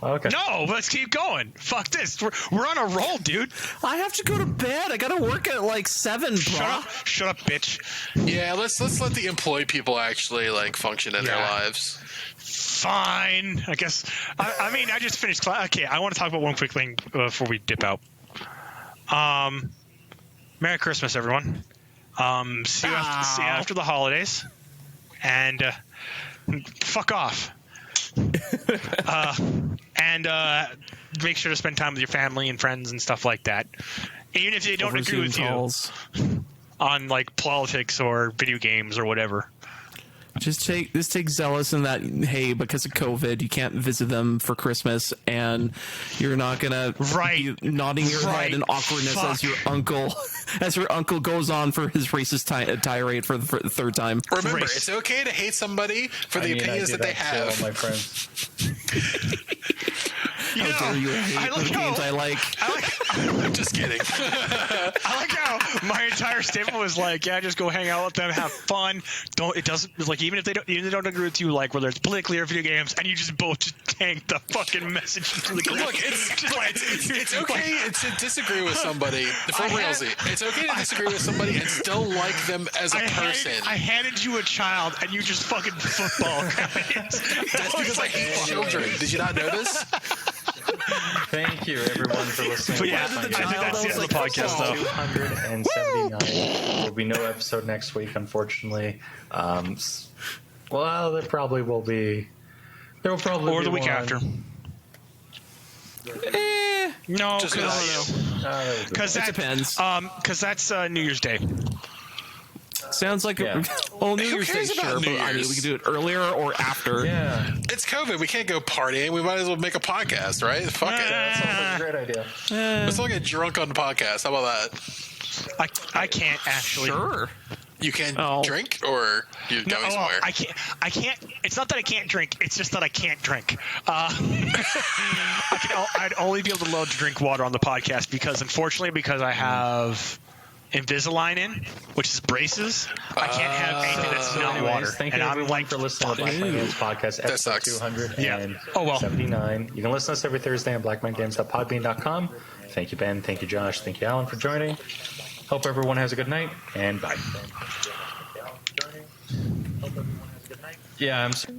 Okay. No, let's keep going. Fuck this. We're on a roll, dude. I have to go to bed. I gotta work at like 7, bro. Shut up, bitch. Yeah, let's let the employed people actually like function in their lives. Fine. I guess. I mean, I just finished class. Okay, I want to talk about one quick thing before we dip out. Merry Christmas, everyone. See you after the holidays, and fuck off. And make sure to spend time with your family and friends and stuff like that, even if they don't agree with you on like politics or video games or whatever. Just take Zealous in that, hey, because of COVID, you can't visit them for Christmas, and you're not gonna be nodding your head in awkwardness as your uncle goes on for his racist tirade for the third time. Remember, it's okay to hate somebody for the opinions that they have. My friends. How dare you hate the games I like? I'm just kidding. I like how my entire statement was like, yeah, just go hang out with them, have fun. It doesn't like even if they don't agree with you, like whether it's politically or video games, and you just both just tank the fucking message into the group. Look, it's okay to disagree with somebody. For realsy, it's okay to disagree with somebody and still like them as a person. I handed you a child, and you just fucking football. That's because I hate children. Did you not know this? Thank you, everyone, for listening. But yeah, I think that's the end of the podcast, though. 279. There will be no episode next week, unfortunately. Well, there probably will be. There will probably or be the week one. after. No, because it depends. Because that's New Year's Day. Sounds like Yeah. New Who Year's Day, cares about sure, New but I mean, Year's? we can do it earlier or after. Yeah, It's COVID. We can't go partying. We might as well make a podcast, right? Fuck it. that sounds like a great idea. Let's all get drunk on the podcast. How about that? I can't actually. Sure. You can Oh. drink, or you're going somewhere? I can't. It's not that I can't drink. It's just that I can't drink. I'd only be able to drink water on the podcast because I have Invisalign in, which is braces. I can't have anything that's not Anyways, water. thank and you I'm everyone like, for listening to Black Man Games Podcast, That episode sucks. 279. You can listen to us every Thursday on blackmangames.podbean.com. Thank you, Ben. Thank you, Josh. Thank you, Alan, for joining. Hope everyone has a good night, and bye. Yeah, I'm sorry.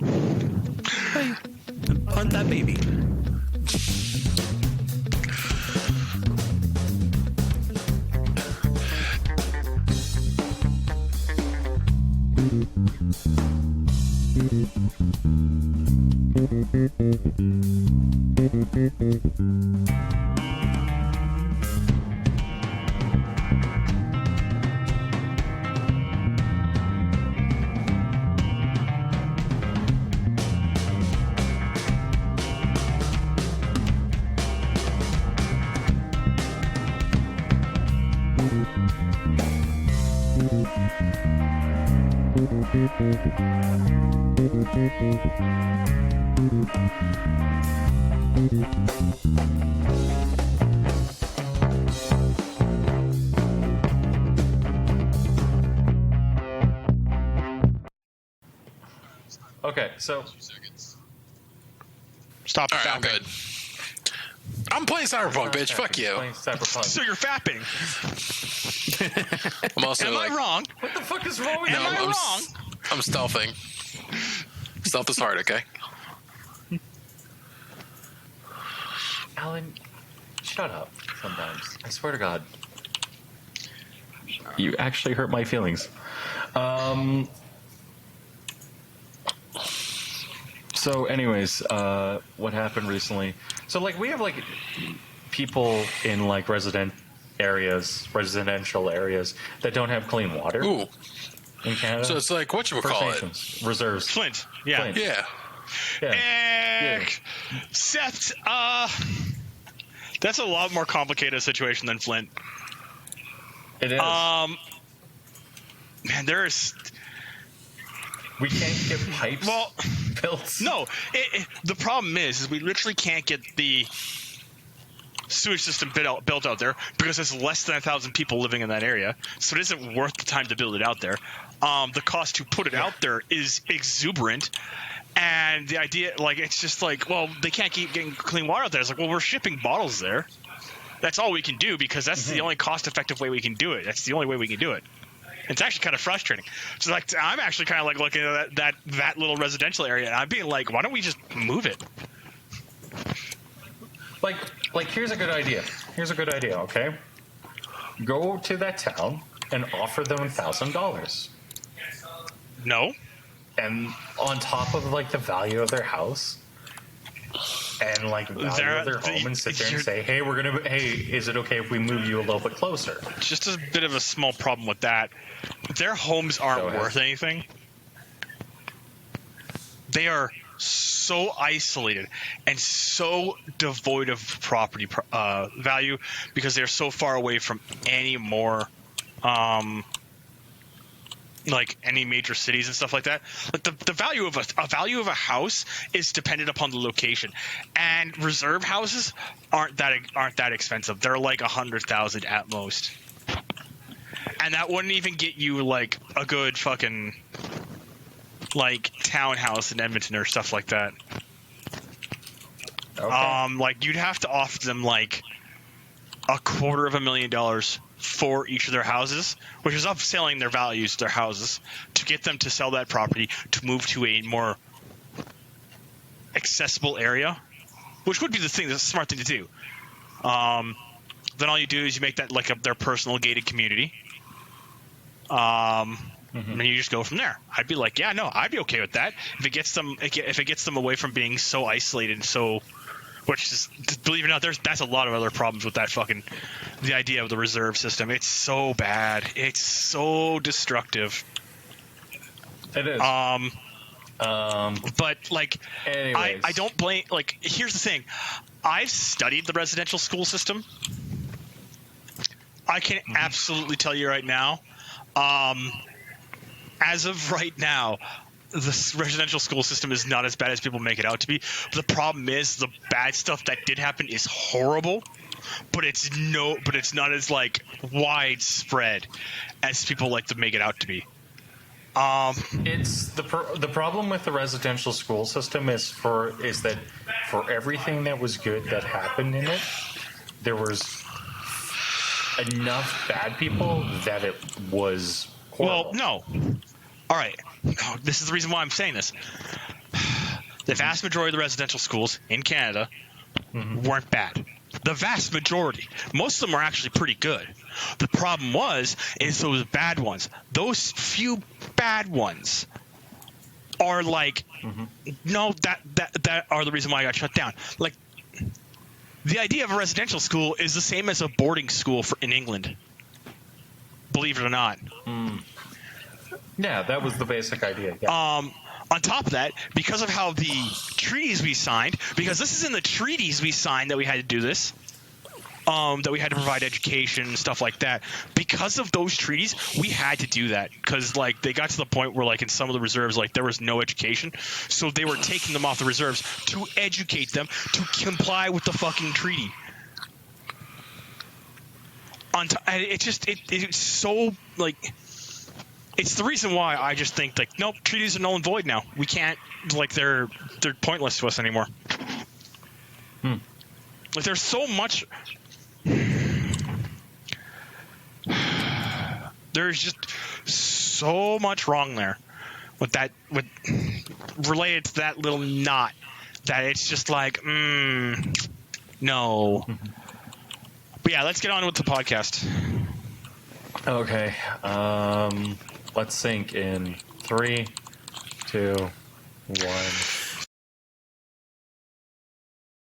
Hunt that baby. Okay, so stop All right, I'm fapping. good. I'm playing Cyberpunk, bitch. Fuck you. playing Cyberpunk. So you're fapping. I'm also Am like, I wrong? What the fuck is wrong with Am you? I I'm wrong? I'm stealthing. Stealth is hard, okay? Alan, shut up sometimes. I swear to God. You actually hurt my feelings. So anyways, what happened recently? So like we have like people in like residential areas that don't have clean water Ooh. in Canada. So it's like, whatchamacall First it? Nations, reserves. Flint. Yeah. Flint. Yeah. Yeah. Seth, that's a lot more complicated situation than Flint. It is. Man, there's We can't get pipes built. No, the problem is we literally can't get the sewage system built out there because there's less than 1,000 people living in that area, so it isn't worth the time to build it out there. The cost to put it out there is exuberant, and the idea, like, it's just like, well, they can't keep getting clean water out there. It's like, well, we're shipping bottles there. That's all we can do because that's the only cost-effective way we can do it. That's the only way we can do it. It's actually kind of frustrating. So, like, I'm actually kind of like looking at that little residential area, and I'm being like, why don't we just move it? Like, here's a good idea. Okay, go to that town and offer them $1,000. No. And on top of like the value of their house and like the value of their home, and sit there and say, hey, is it okay if we move you a little bit closer? Just a bit of a small problem with that. Their homes aren't worth anything. They are so isolated and so devoid of property value because they're so far away from any more like any major cities and stuff like that. Like the value of a house is dependent upon the location, and reserve houses aren't that expensive. They're like 100,000 at most, and that wouldn't even get you like a good fucking like townhouse in Edmonton or stuff like that. Okay. Like you'd have to offer them like $250,000 for each of their houses, which is upselling their values, their houses, to get them to sell that property to move to a more accessible area, which would be the smart thing to do. Then all you do is you make that like their personal gated community. And you just go from there. I'd be like, yeah, no, I'd be okay with that if it gets them away from being so isolated and so. Which is, believe it or not, that's a lot of other problems with that the idea of the reserve system. It's so bad. It's so destructive. It is. But like, anyways. I don't blame. Like, here's the thing. I've studied the residential school system. I can absolutely tell you right now. As of right now, the residential school system is not as bad as people make it out to be. But the problem is the bad stuff that did happen is horrible, but it's not as like widespread as people like to make it out to be. It's the problem with the residential school system is that for everything that was good that happened in it, there was enough bad people that it was horrible. Well, no. All right. This is the reason why I'm saying this. The vast majority of the residential schools in Canada weren't bad. The vast majority. Most of them are actually pretty good. The problem is those bad ones. Those few bad ones are like, no, that are the reason why I got shut down. Like, the idea of a residential school is the same as a boarding school in England. Believe it or not. Yeah, that was the basic idea. Yeah. On top of that, because of how the treaties we signed, because this is in the treaties we signed that we had to do this, that we had to provide education and stuff like that. Because of those treaties, we had to do that because like they got to the point where like in some of the reserves like there was no education, so they were taking them off the reserves to educate them to comply with the fucking treaty. It's so like. It's the reason why I just think like nope, treaties are null and void now. We can't like they're pointless to us anymore. Like there's so much. There's just so much wrong there with related to that little knot that it's just like no. But yeah, let's get on with the podcast. Okay. Let's sync in 3, 2, 1.